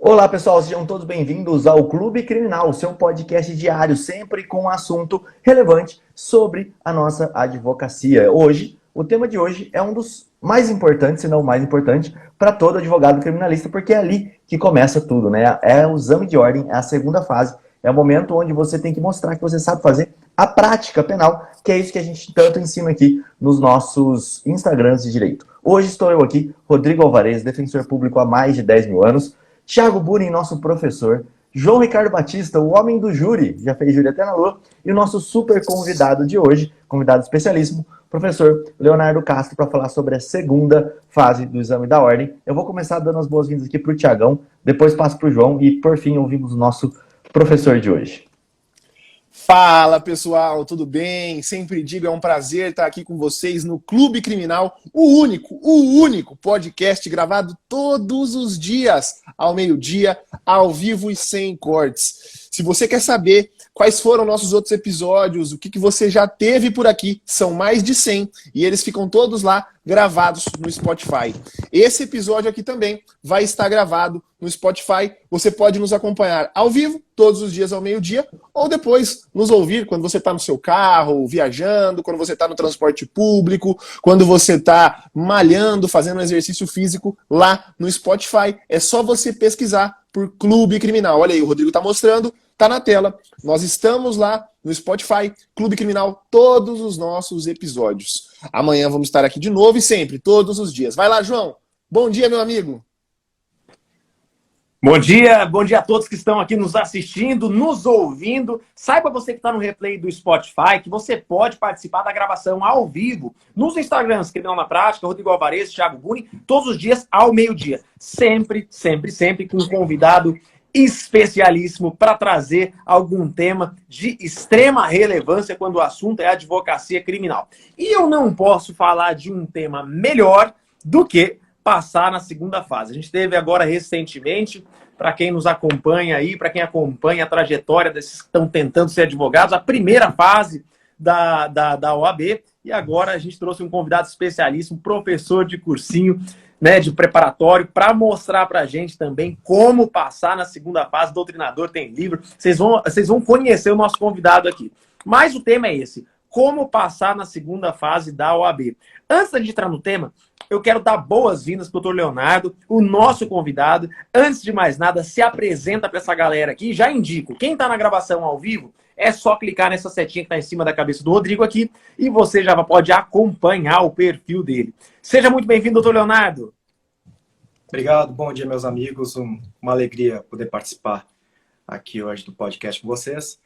Olá pessoal, sejam todos bem-vindos ao Clube Criminal, seu podcast diário, sempre com um assunto relevante sobre a nossa advocacia. Hoje, o tema de hoje é um dos mais importantes, se não o mais importante, para todo advogado criminalista, porque é ali que começa tudo, né? É o exame de ordem, é a segunda fase, é o momento onde você tem que mostrar que você sabe fazer a prática penal, que é isso que a gente tanto ensina aqui nos nossos Instagrams de direito. Hoje estou eu aqui, Rodrigo Alvarez, defensor público há mais de 10 mil anos, Thiago Burin, nosso professor, João Ricardo Batista, o homem do júri, já fez júri até na lua, e o nosso super convidado de hoje, convidado especialíssimo, professor Leonardo Castro, para falar sobre a segunda fase do exame da ordem. Eu vou começar dando as boas-vindas aqui para o Thiagão, depois passo para o João e, por fim, ouvimos o nosso professor de hoje. Fala pessoal, tudo bem? Sempre digo, é um prazer estar aqui com vocês no Clube Criminal, o único podcast gravado todos os dias, ao meio-dia, ao vivo e sem cortes. Se você quer saber quais foram nossos outros episódios, o que você já teve por aqui, são mais de 100 e eles ficam todos lá gravados no Spotify. Esse episódio aqui também vai estar gravado no Spotify. Você pode nos acompanhar ao vivo, todos os dias ao meio-dia, ou depois nos ouvir quando você está no seu carro, viajando, quando você está no transporte público, quando você está malhando, fazendo um exercício físico lá no Spotify. É só você pesquisar por Clube Criminal. Olha aí, o Rodrigo está mostrando, está na tela. Nós estamos lá no Spotify, Clube Criminal, todos os nossos episódios. Amanhã vamos estar aqui de novo e sempre, todos os dias. Vai lá, João. Bom dia, meu amigo. Bom dia a todos que estão aqui nos assistindo, nos ouvindo. Saiba você que está no replay do Spotify que você pode participar da gravação ao vivo nos Instagrams Criminal na Prática, Rodrigo Alvarez, Thiago Burin, todos os dias ao meio-dia. Sempre com um convidado especialíssimo para trazer algum tema de extrema relevância quando o assunto é advocacia criminal. E eu não posso falar de um tema melhor do que passar na segunda fase. A gente teve agora recentemente, para quem nos acompanha aí, para quem acompanha a trajetória desses que estão tentando ser advogados, a primeira fase da OAB, e agora a gente trouxe um convidado especialíssimo, professor de cursinho, né, de preparatório, para mostrar para a gente também como passar na segunda fase. Doutrinador tem livro, vocês vão conhecer o nosso convidado aqui. Mas o tema é esse, como passar na segunda fase da OAB. Antes da gente entrar no tema, eu quero dar boas-vindas para o Dr. Leonardo, o nosso convidado. Antes de mais nada, se apresenta para essa galera aqui. Já indico, quem está na gravação ao vivo, é só clicar nessa setinha que está em cima da cabeça do Rodrigo aqui e você já pode acompanhar o perfil dele. Seja muito bem-vindo, Dr. Leonardo. Obrigado, bom dia, meus amigos. Uma alegria poder participar aqui hoje do podcast com vocês.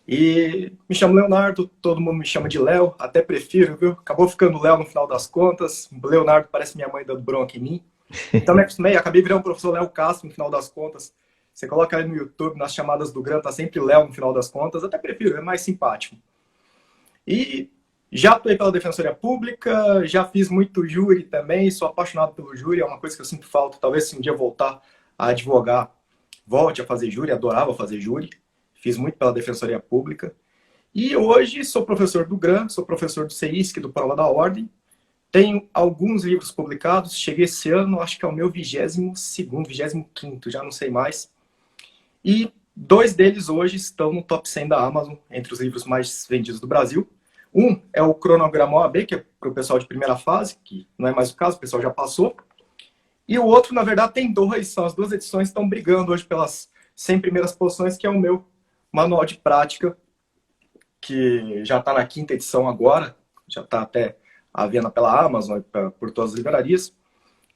E me chamo Leonardo, todo mundo me chama de Léo, até prefiro, viu? Acabou ficando Léo no final das contas. Leonardo parece minha mãe dando bronca em mim. Então me acostumei, acabei virando o professor Léo Castro no final das contas. Você coloca aí no YouTube, nas chamadas do Gran, tá sempre Léo no final das contas. Até prefiro, é mais simpático. E já atuei pela Defensoria Pública, já fiz muito júri também, sou apaixonado pelo júri, é uma coisa que eu sinto falta. Talvez se um dia voltar a advogar, volte a fazer júri, adorava fazer júri. Fiz muito pela Defensoria Pública. E hoje sou professor do GRAM, sou professor do CEISC, do Prova da Ordem. Tenho alguns livros publicados. Cheguei esse ano, acho que é o meu 22º, 25º, já não sei mais. E 2 deles hoje estão no top 100 da Amazon, entre os livros mais vendidos do Brasil. Um é o Cronograma OAB, que é para o pessoal de primeira fase, que não é mais o caso, o pessoal já passou. E o outro, na verdade, tem 2, são as 2 edições que estão brigando hoje pelas 100 primeiras posições, que é o meu Manual de Prática, que já está na 5ª edição agora, já está até à venda pela Amazon e por todas as livrarias.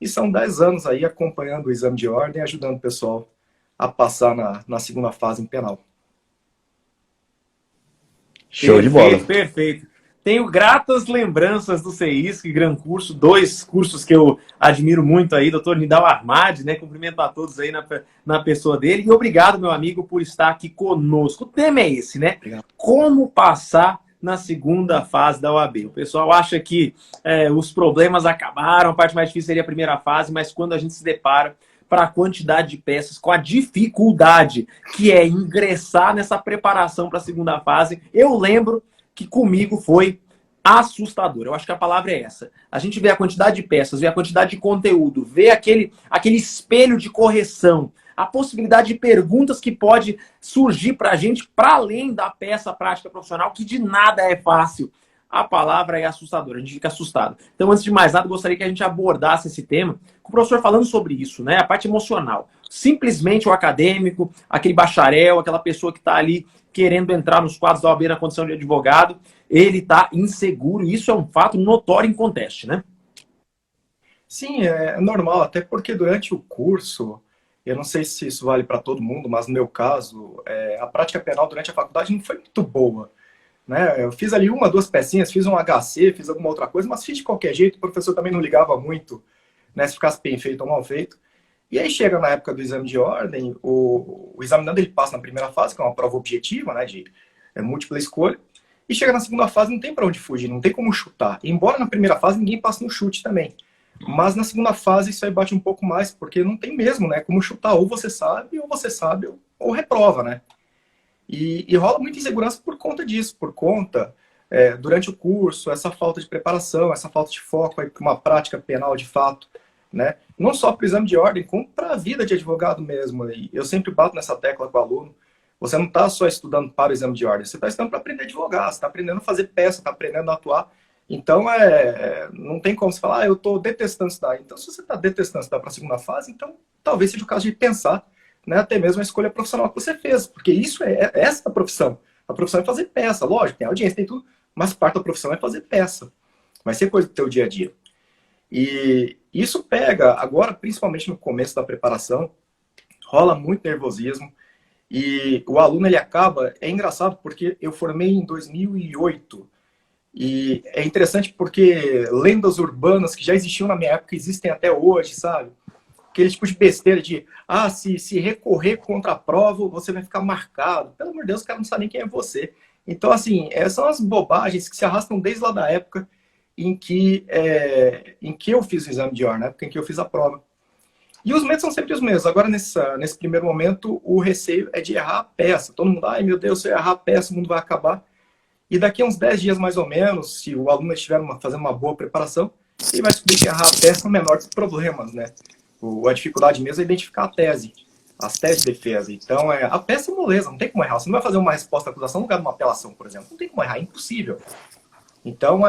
E são 10 anos aí acompanhando o exame de ordem, ajudando o pessoal a passar na segunda fase em penal. Show de bola. Perfeito. Tenho gratas lembranças do CEISC, Gran Curso, 2 cursos que eu admiro muito aí, doutor Nidal Armadi, né? Cumprimento a todos aí na pessoa dele. E obrigado, meu amigo, por estar aqui conosco. O tema é esse, né? Obrigado. Como passar na segunda fase da OAB. O pessoal acha que os problemas acabaram, a parte mais difícil seria a primeira fase, mas quando a gente se depara para a quantidade de peças, com a dificuldade que é ingressar nessa preparação para a segunda fase, eu lembro que comigo foi assustador. Eu acho que a palavra é essa. A gente vê a quantidade de peças, vê a quantidade de conteúdo, vê aquele espelho de correção, a possibilidade de perguntas que pode surgir para a gente, para além da peça prática profissional, que de nada é fácil. A palavra é assustadora, a gente fica assustado. Então, antes de mais nada, gostaria que a gente abordasse esse tema com o professor falando sobre isso, né? A parte emocional. Simplesmente o acadêmico, aquele bacharel, aquela pessoa que está ali querendo entrar nos quadros da OAB na condição de advogado, ele está inseguro. Isso é um fato notório em conteste, né? Sim, é normal, até porque durante o curso, eu não sei se isso vale para todo mundo, mas no meu caso, a prática penal durante a faculdade não foi muito boa. Né? Eu fiz ali 1, 2 pecinhas, fiz um HC, fiz alguma outra coisa, mas fiz de qualquer jeito, o professor também não ligava muito, né, se ficasse bem feito ou mal feito. E aí chega na época do exame de ordem, o examinando ele passa na primeira fase, que é uma prova objetiva, né, de múltipla escolha, e chega na segunda fase, não tem para onde fugir, não tem como chutar. Embora na primeira fase ninguém passe no chute também. Mas na segunda fase isso aí bate um pouco mais, porque não tem mesmo, né, como chutar, ou você sabe, ou reprova, né. E rola muita insegurança por conta disso, por conta, durante o curso, essa falta de preparação, essa falta de foco para uma prática penal de fato, né? Não só para o exame de ordem, como para a vida de advogado mesmo. E eu sempre bato nessa tecla com o aluno, você não está só estudando para o exame de ordem, você está estudando para aprender a advogar, você está aprendendo a fazer peça, está aprendendo a atuar. Então, não tem como você falar, eu estou detestando estudar. Então, se você está detestando estudar para a segunda fase, então talvez seja o caso de pensar, né, até mesmo a escolha profissional que você fez, porque isso é essa a profissão. A profissão é fazer peça, lógico, tem audiência, tem tudo, mas parte da profissão é fazer peça. Vai ser coisa do teu dia a dia. E isso pega, agora, principalmente no começo da preparação, rola muito nervosismo, e o aluno, ele acaba, é engraçado, porque eu formei em 2008, e é interessante porque lendas urbanas que já existiam na minha época existem até hoje, sabe? Aquele tipo de besteira de, se recorrer contra a prova, você vai ficar marcado. Pelo amor de Deus, o cara não sabe nem quem é você. Então, assim, são as bobagens que se arrastam desde lá da época em que eu fiz o exame de ordem, na época em que eu fiz a prova. E os medos são sempre os mesmos. Agora, nesse primeiro momento, o receio é de errar a peça. Todo mundo, ai meu Deus, se eu errar a peça, o mundo vai acabar. E daqui a uns 10 dias, mais ou menos, se o aluno estiver fazendo uma boa preparação, ele vai descobrir que errar a peça é o menor dos problemas, né? A dificuldade mesmo é identificar a tese, as teses de defesa. Então, a peça é moleza, não tem como errar. Você não vai fazer uma resposta à acusação no lugar de uma apelação, por exemplo. Não tem como errar, é impossível. Então,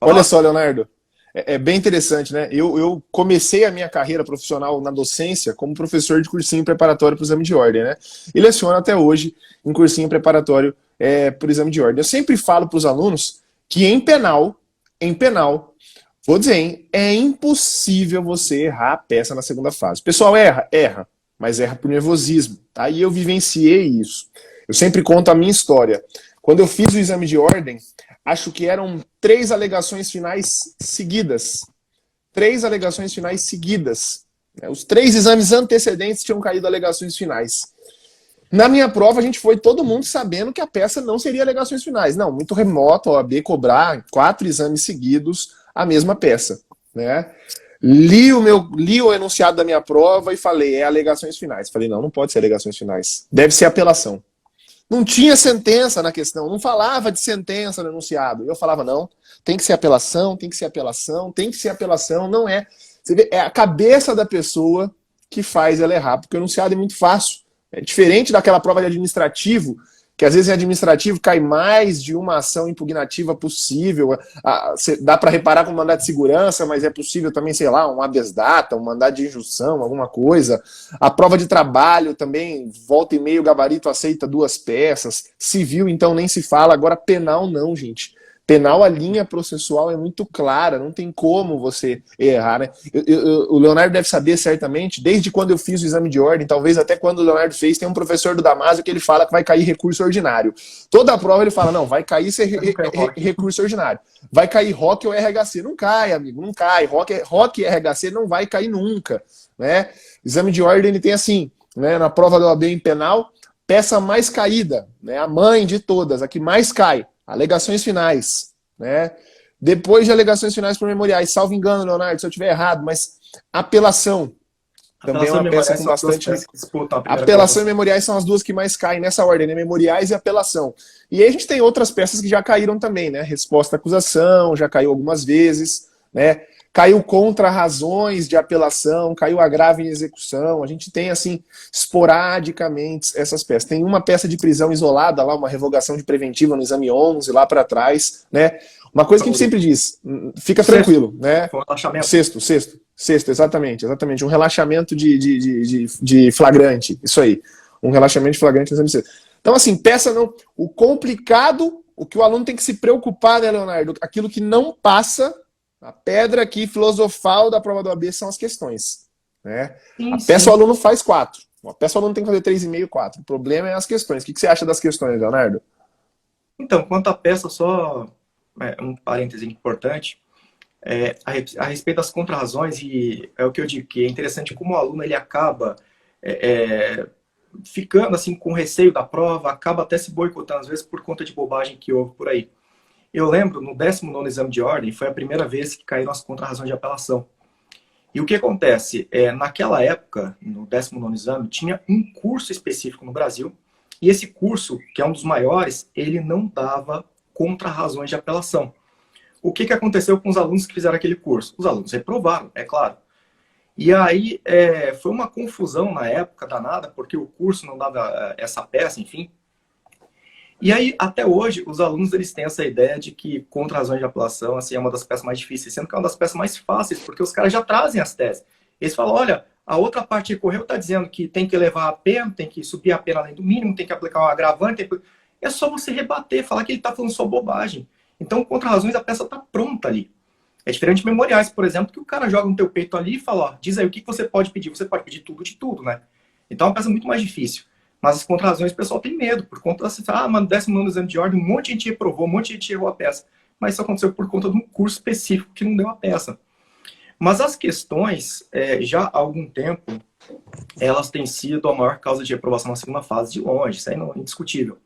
Olha só, Leonardo, é bem interessante, né? Eu comecei a minha carreira profissional na docência como professor de cursinho preparatório para o exame de ordem, né? E leciono até hoje em cursinho preparatório para o exame de ordem. Eu sempre falo para os alunos que em penal, vou dizer, hein, é impossível você errar a peça na segunda fase. O pessoal erra, mas erra por nervosismo, tá? E eu vivenciei isso. Eu sempre conto a minha história. Quando eu fiz o exame de ordem, acho que eram 3 alegações finais seguidas. 3 alegações finais seguidas. Os 3 exames antecedentes tinham caído alegações finais. Na minha prova, a gente foi todo mundo sabendo que a peça não seria alegações finais. Não, muito remoto a OAB cobrar 4 exames seguidos a mesma peça, né? Li o enunciado da minha prova e falei, alegações finais. Falei, não pode ser alegações finais. Deve ser apelação. Não tinha sentença na questão, não falava de sentença no enunciado. Eu falava, não, tem que ser apelação, tem que ser apelação, tem que ser apelação, não é. Você vê, é a cabeça da pessoa que faz ela errar, porque o enunciado é muito fácil. É diferente daquela prova de administrativo, que às vezes em administrativo cai mais de uma ação impugnativa possível. Dá para reparar com mandado de segurança, mas é possível também, sei lá, um habeas data, um mandado de injunção, alguma coisa. A prova de trabalho também, volta e meia, o gabarito aceita 2 peças. Civil, então, nem se fala. Agora, penal não, gente. Penal, a linha processual é muito clara, não tem como você errar, né? O Leonardo deve saber certamente, desde quando eu fiz o exame de ordem, talvez até quando o Leonardo fez, tem um professor do Damásio que ele fala que vai cair recurso ordinário. Toda a prova ele fala, não, vai cair recurso ordinário. Vai cair ROC ou RHC. Não cai, amigo, não cai. ROC e RHC não vai cair nunca, né? Exame de ordem ele tem assim, né, na prova da OAB em penal, peça mais caída, né, a mãe de todas, a que mais cai. Alegações finais, né? Depois de alegações finais por memoriais, salvo engano, Leonardo, se eu estiver errado, mas apelação também é uma peça com bastante... Apelação e memoriais são as 2 que mais caem nessa ordem, né? Memoriais e apelação. E aí a gente tem outras peças que já caíram também, né? Resposta à acusação, já caiu algumas vezes, né? caiu contra razões de apelação, caiu agravo em execução. A gente tem, assim, esporadicamente essas peças. Tem uma peça de prisão isolada lá, uma revogação de preventiva no exame 11, lá para trás, né? Uma coisa que a gente sempre diz, fica tranquilo, né? Foi um relaxamento. Sexto, exatamente. Um relaxamento de flagrante, isso aí. Um relaxamento de flagrante no exame sexto. Então, assim, peça não... O complicado, o que o aluno tem que se preocupar, né, Leonardo? Aquilo que não passa, a pedra aqui filosofal da prova do AB são as questões, né? Sim, a peça sim. o aluno faz 4. A peça o aluno tem que fazer 3,5, 4. O problema é as questões. O que você acha das questões, Leonardo? Então, quanto à peça, só um parêntese importante, a respeito das contrarrazões, e é o que eu digo, que é interessante como o aluno ele acaba ficando assim com receio da prova, acaba até se boicotando, às vezes, por conta de bobagem que houve por aí. Eu lembro, no 19º exame de ordem, foi a primeira vez que caíram as contrarrazões de apelação. E o que acontece? Naquela época, no 19º exame, tinha um curso específico no Brasil, e esse curso, que é um dos maiores, ele não dava contrarrazões de apelação. O que aconteceu com os alunos que fizeram aquele curso? Os alunos reprovaram, é claro. E aí foi uma confusão na época danada, porque o curso não dava essa peça, enfim. E aí, até hoje, os alunos eles têm essa ideia de que contrarrazões de apelação assim, é uma das peças mais difíceis, sendo que é uma das peças mais fáceis, porque os caras já trazem as teses. Eles falam, olha, a outra parte recorreu está dizendo que tem que elevar a pena, tem que subir a pena além do mínimo, tem que aplicar um agravante. É só você rebater, falar que ele está falando só bobagem. Então, contrarrazões, a peça está pronta ali. É diferente de memoriais, por exemplo, que o cara joga no teu peito ali e fala, ó, diz aí o que você pode pedir. Você pode pedir tudo de tudo, né? Então é uma peça muito mais difícil. Mas as contrarrazões o pessoal tem medo, por conta da mano, 19º exame de ordem, um monte de gente reprovou, um monte de gente errou a peça. Mas isso aconteceu por conta de um curso específico que não deu a peça. Mas as questões, já há algum tempo, elas têm sido a maior causa de reprovação na segunda fase de longe, isso aí não é indiscutível.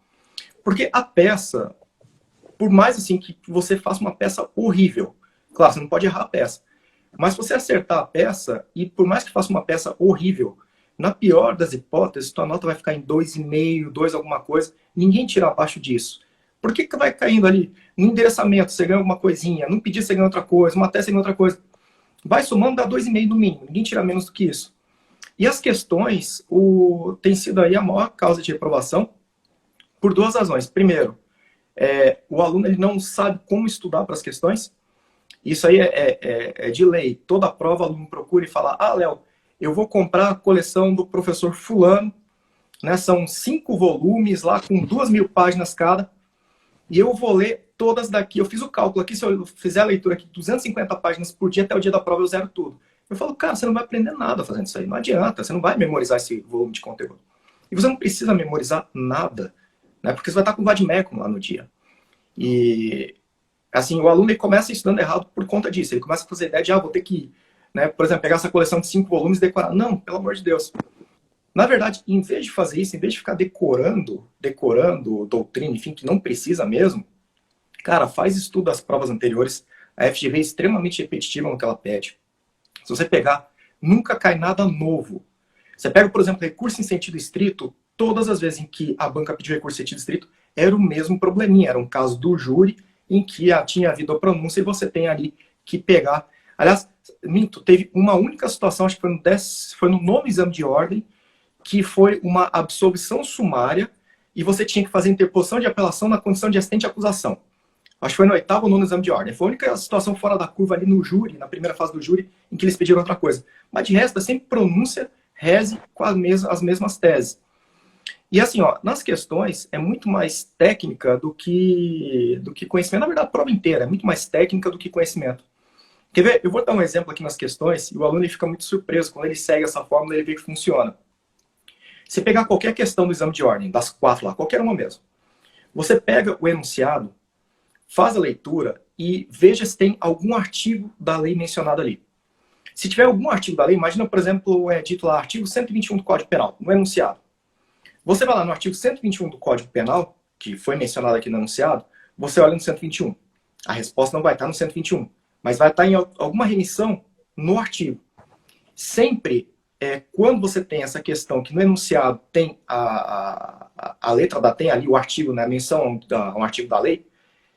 Porque a peça, por mais assim que você faça uma peça horrível, claro, você não pode errar a peça, mas se você acertar a peça, e por mais que faça uma peça horrível, na pior das hipóteses, tua nota vai ficar em 2,5, 2 alguma coisa, ninguém tira abaixo disso. Por que vai caindo ali? No endereçamento, você ganha alguma coisinha, no pedir você ganha outra coisa, uma tese você ganha outra coisa. Vai somando, dá 2,5 no mínimo, ninguém tira menos do que isso. E as questões tem sido aí a maior causa de reprovação por duas razões. Primeiro, o aluno ele não sabe como estudar para as questões. Isso aí é de lei. Toda prova o aluno procura e fala, Léo, eu vou comprar a coleção do professor fulano, né, são 5 volumes lá com 2.000 páginas cada, e eu vou ler todas daqui. Eu fiz o cálculo aqui, se eu fizer a leitura aqui, 250 páginas por dia, até o dia da prova eu zero tudo. Eu falo, cara, você não vai aprender nada fazendo isso aí, não adianta, você não vai memorizar esse volume de conteúdo. E você não precisa memorizar nada, né, porque você vai estar com o vade-mecum lá no dia. E, assim, o aluno ele começa estudando errado por conta disso, ele começa a fazer ideia de, vou ter que, né, por exemplo, pegar essa coleção de 5 volumes e decorar. Não, pelo amor de Deus. Na verdade, em vez de fazer isso, em vez de ficar decorando doutrina, enfim, que não precisa mesmo, cara, faz estudo das provas anteriores. A FGV é extremamente repetitiva no que ela pede. Se você pegar, nunca cai nada novo. Você pega, por exemplo, recurso em sentido estrito, todas as vezes em que a banca pediu recurso em sentido estrito, era o mesmo probleminha. Era um caso do júri em que tinha havido a pronúncia e você tem ali que pegar. Aliás, minto, teve uma única situação, acho que foi no 9º exame de ordem, que foi uma absolvição sumária e você tinha que fazer interposição de apelação na condição de assistente de acusação. Acho que foi no 8º ou 9º exame de ordem. Foi a única situação fora da curva ali no júri, na primeira fase do júri, em que eles pediram outra coisa. Mas de resto, é sempre pronúncia, reze com as mesmas teses. E assim, nas questões, é muito mais técnica do que conhecimento. Na verdade, a prova inteira é muito mais técnica do que conhecimento. Quer ver? Eu vou dar um exemplo aqui nas questões, e o aluno ele fica muito surpreso. Quando ele segue essa fórmula, ele vê que funciona. Você pegar qualquer questão do exame de ordem, das 4 lá, qualquer uma mesmo. Você pega o enunciado, faz a leitura e veja se tem algum artigo da lei mencionado ali. Se tiver algum artigo da lei, imagina, por exemplo, dito lá, artigo 121 do Código Penal, no enunciado. Você vai lá no artigo 121 do Código Penal, que foi mencionado aqui no enunciado, você olha no 121. A resposta não vai estar no 121, mas vai estar em alguma remissão no artigo. Sempre, quando você tem essa questão que no enunciado tem a letra da tem ali o artigo, né, a menção a um artigo da lei,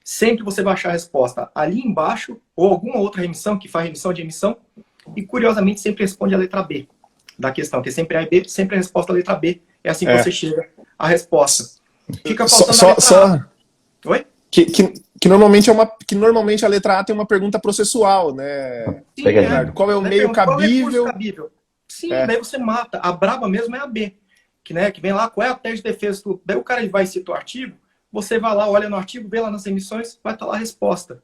sempre você vai achar a resposta ali embaixo, ou alguma outra remissão que faz remissão de emissão, e curiosamente sempre responde a letra B da questão, que sempre A e B, sempre a resposta a letra B. É assim que você chega à resposta. Fica faltando a letra A. Oi? Que normalmente a letra A tem uma pergunta processual, né? Sim, qual é o meio cabível? Sim, daí você mata. A braba mesmo é a B, que vem lá, qual é a tese de defesa, tudo. Daí o cara vai citar o artigo, você vai lá, olha no artigo, vê lá nas emissões, vai estar lá a resposta.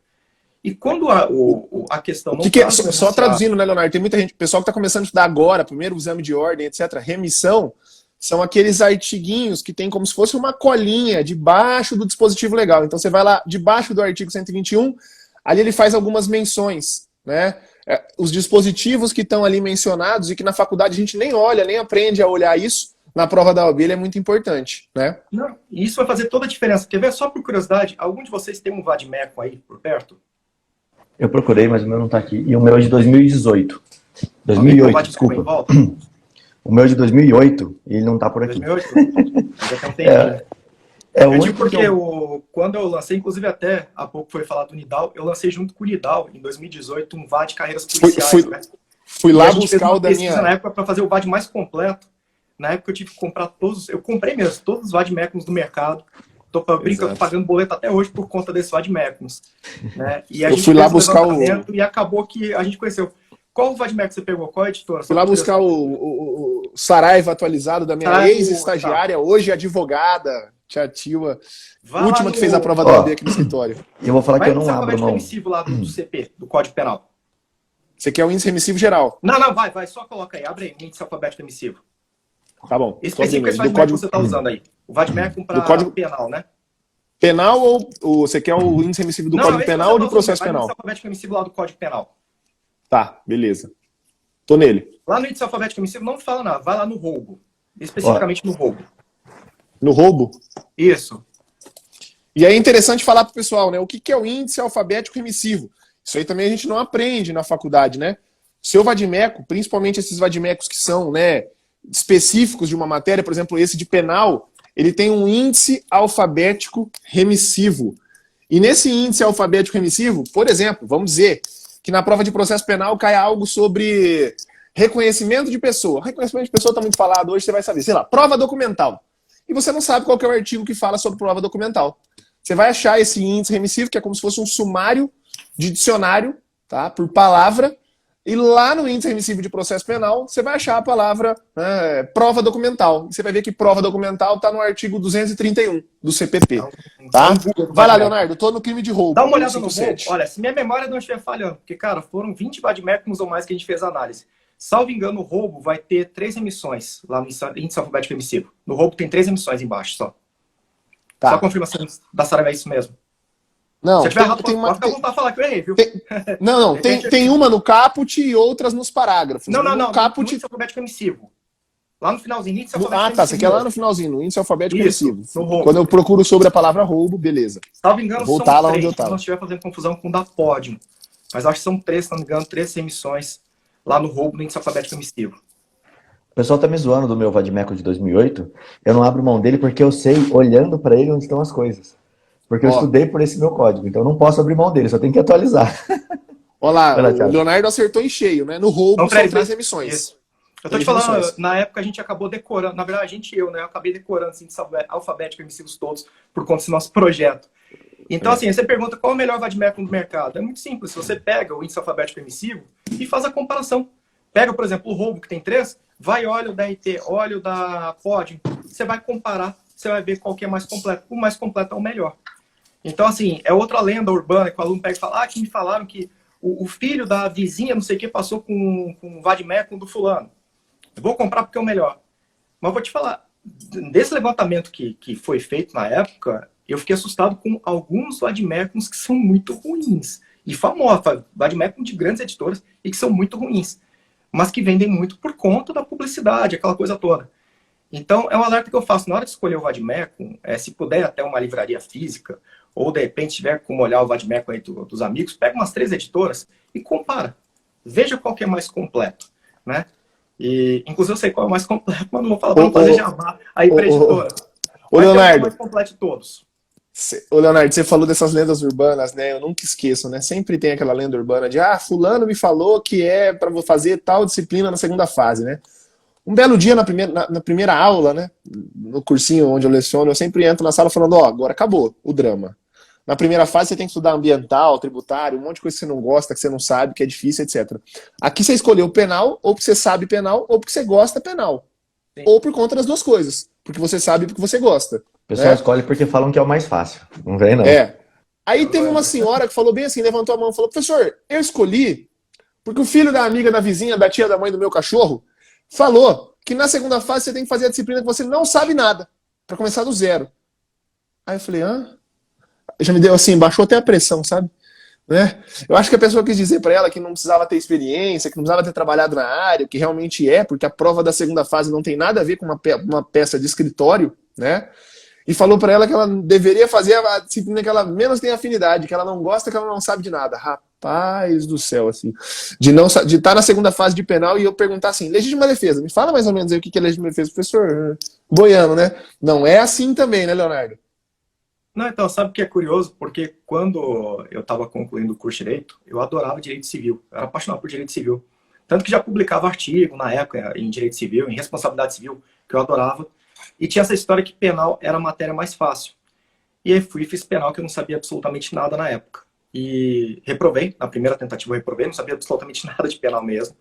E quando a questão não só traduzindo, né, Leonardo? Tem muita gente, pessoal que está começando a estudar agora, primeiro exame de ordem, etc. Remissão são aqueles artiguinhos que tem como se fosse uma colinha debaixo do dispositivo legal. Então você vai lá debaixo do artigo 121, ali ele faz algumas menções, né? Os dispositivos que estão ali mencionados e que na faculdade a gente nem olha, nem aprende a olhar isso, na prova da OAB ele é muito importante, né? Não, e isso vai fazer toda a diferença. Quer ver? Só por curiosidade, algum de vocês tem um Vadmecum aí por perto? Eu procurei, mas o meu não está aqui. E o meu é de 2018. 2008, desculpa. O meu é de 2008 e ele não está por aqui. 2008? Já tem um tempinho. Eu digo porque quando eu lancei, inclusive até há pouco foi falado do Nidal, eu lancei junto com o Nidal, em 2018, um VAD de carreiras policiais. Fui lá buscar o da minha... Na época, para fazer o VAD mais completo. Na época eu tive que comprar todos, eu comprei mesmo, todos os Vadmecums do mercado. Tô brincando, pagando boleto até hoje por conta desses Vadmecums. Né? E a gente fui lá buscar e acabou que a gente conheceu. Qual o Vadmecum você pegou? Qual editora? Fui lá buscar o Saraiva atualizado da minha ex-estagiária, hoje advogada, tia Tilma, última que fez a prova da OAB aqui no escritório. E eu vou falar que eu não abro mão. Remissivo lá do CP, do Código Penal. Você quer o índice remissivo geral? Não, vai, só coloca aí, abre aí, índice alfabético remissivo. Tá bom. Específico esse Vadmecum que você está usando aí. O Vadmecum para código penal, né? Penal ou você quer o índice remissivo do Código Penal ou do processo penal? Índice alfabético remissivo lá do Código Penal. Tá, beleza. Tô nele. Lá no índice alfabético remissivo não fala nada, vai lá no roubo. Especificamente no roubo. No roubo? Isso. E aí é interessante falar pro pessoal, né? O que é o índice alfabético remissivo? Isso aí também a gente não aprende na faculdade, né? Seu Vadmecum, principalmente esses Vadmecums que são, né, específicos de uma matéria, por exemplo, esse de penal, ele tem um índice alfabético remissivo. E nesse índice alfabético remissivo, por exemplo, vamos dizer que na prova de processo penal cai algo sobre reconhecimento de pessoa. Reconhecimento de pessoa está muito falado hoje, você vai saber, sei lá, prova documental. E você não sabe qual que é o artigo que fala sobre prova documental. Você vai achar esse índice remissivo, que é como se fosse um sumário de dicionário, tá, por palavra. E lá no índice remissivo de processo penal, você vai achar a palavra prova documental. E você vai ver que prova documental está no artigo 231 do CPP. Tá? Vai lá, Leonardo, tô no crime de roubo. Dá uma olhada no roubo. Olha, se minha memória não estiver falhando, porque, cara, foram 20 Vadmecums ou mais que a gente fez a análise. Salvo engano, o roubo vai ter 3 emissões lá no índice alfabético remissivo. No roubo tem 3 emissões embaixo só. Tá. Só confirmação da Saraiva, é isso mesmo. Não, se eu tiver errado, pode ficar à vontade de falar que eu errei, viu? Tem uma no caput e outras nos parágrafos. Não, no caput... no índice alfabético remissivo. Lá no finalzinho, índice alfabético remissivo. Tá, você quer lá no finalzinho, no índice alfabético remissivo. Quando eu procuro sobre a palavra roubo, beleza. Salvo engano, são 3, se não estiver fazendo confusão com o da pódio. Mas acho que são 3, se não me engano, 3 emissões lá no roubo, no índice alfabético remissivo. O pessoal tá me zoando do meu Vadmecum de 2008. Eu não abro mão dele porque eu sei, olhando para ele, onde estão as coisas. Porque eu estudei por esse meu código, então eu não posso abrir mão dele, só tenho que atualizar. Olha lá, o Leonardo acertou em cheio, né? No roubo são 3 emissões. Isso. Eu tô te falando, na época a gente acabou decorando, na verdade eu acabei decorando assim, alfabéticos emissivos todos por conta desse nosso projeto. Então assim, você pergunta qual é o melhor Vadmecum do mercado. É muito simples, você pega o índice alfabético emissivo e faz a comparação. Pega, por exemplo, o roubo que tem 3, vai, olha o da RT, olha o da POD, você vai comparar, você vai ver qual que é mais completo. O mais completo é o melhor. Então, assim, é outra lenda urbana que o aluno pega e fala, que me falaram que o filho da vizinha, não sei o que, passou com o Vadmecum do fulano. Eu vou comprar porque é o melhor. Mas eu vou te falar, desse levantamento que foi feito na época, eu fiquei assustado com alguns Vadmecums que são muito ruins. E famosos, Vadmecum de grandes editoras e que são muito ruins. Mas que vendem muito por conta da publicidade, aquela coisa toda. Então, é um alerta que eu faço. Na hora de escolher o Vadmecum, se puder até uma livraria física, ou de repente tiver como olhar o Vadmecum aí dos amigos, pega umas 3 editoras e compara. Veja qual que é mais completo, né? E, inclusive, eu sei qual é o mais completo, mas não vou falar para não fazer jabá aí para editora. Ô, Leonardo, mais completo de todos. Ô, Leonardo, você falou dessas lendas urbanas, né? Eu nunca esqueço, né? Sempre tem aquela lenda urbana de, fulano me falou que é para fazer tal disciplina na segunda fase, né? Um belo dia na primeira aula, né? No cursinho onde eu leciono, eu sempre entro na sala falando, agora acabou o drama. Na primeira fase você tem que estudar ambiental, tributário, um monte de coisa que você não gosta, que você não sabe, que é difícil, etc. Aqui você escolheu penal, ou porque você sabe penal, ou porque você gosta penal. Sim. Ou por conta das duas coisas. Porque você sabe e porque você gosta. O pessoal né? escolhe porque falam que é o mais fácil. Não vem, não. Aí teve uma senhora que falou bem assim, levantou a mão e falou, professor, eu escolhi porque o filho da amiga, da vizinha, da tia, da mãe do meu cachorro falou que na segunda fase você tem que fazer a disciplina que você não sabe nada, para começar do zero. Aí eu falei, já me deu assim, baixou até a pressão, sabe? Né? Eu acho que a pessoa quis dizer para ela que não precisava ter experiência, que não precisava ter trabalhado na área, que realmente porque a prova da segunda fase não tem nada a ver com uma peça de escritório, né? E falou para ela que ela deveria fazer a disciplina que ela menos tem afinidade, que ela não gosta, que ela não sabe de nada. Rapaz do céu, assim. De estar na segunda fase de penal e eu perguntar assim, legítima defesa, me fala mais ou menos aí o que é legítima defesa, professor boiano, né? Não é assim também, né, Leonardo? Não, então, sabe o que é curioso? Porque quando eu estava concluindo o curso de Direito, eu adorava Direito Civil. Eu era apaixonado por Direito Civil. Tanto que já publicava artigo na época em Direito Civil, em Responsabilidade Civil, que eu adorava. E tinha essa história que penal era a matéria mais fácil. E aí fiz penal, que eu não sabia absolutamente nada na época. E reprovei, na primeira tentativa eu reprovei, não sabia absolutamente nada de penal mesmo.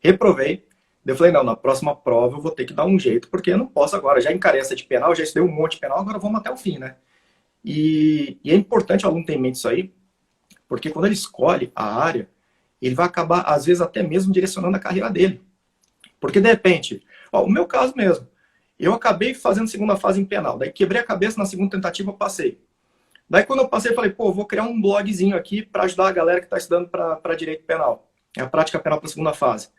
Reprovei. Eu falei, não, na próxima prova eu vou ter que dar um jeito, porque eu não posso agora. Já encarei essa de penal, já estudei um monte de penal, agora vamos até o fim, né? E é importante o aluno ter em mente isso aí, porque quando ele escolhe a área, ele vai acabar, às vezes, até mesmo direcionando a carreira dele. Porque, de repente, o meu caso mesmo, eu acabei fazendo segunda fase em penal, daí quebrei a cabeça, na segunda tentativa eu passei. Daí quando eu passei, eu falei, vou criar um blogzinho aqui para ajudar a galera que está estudando para direito penal, a prática penal para a segunda fase.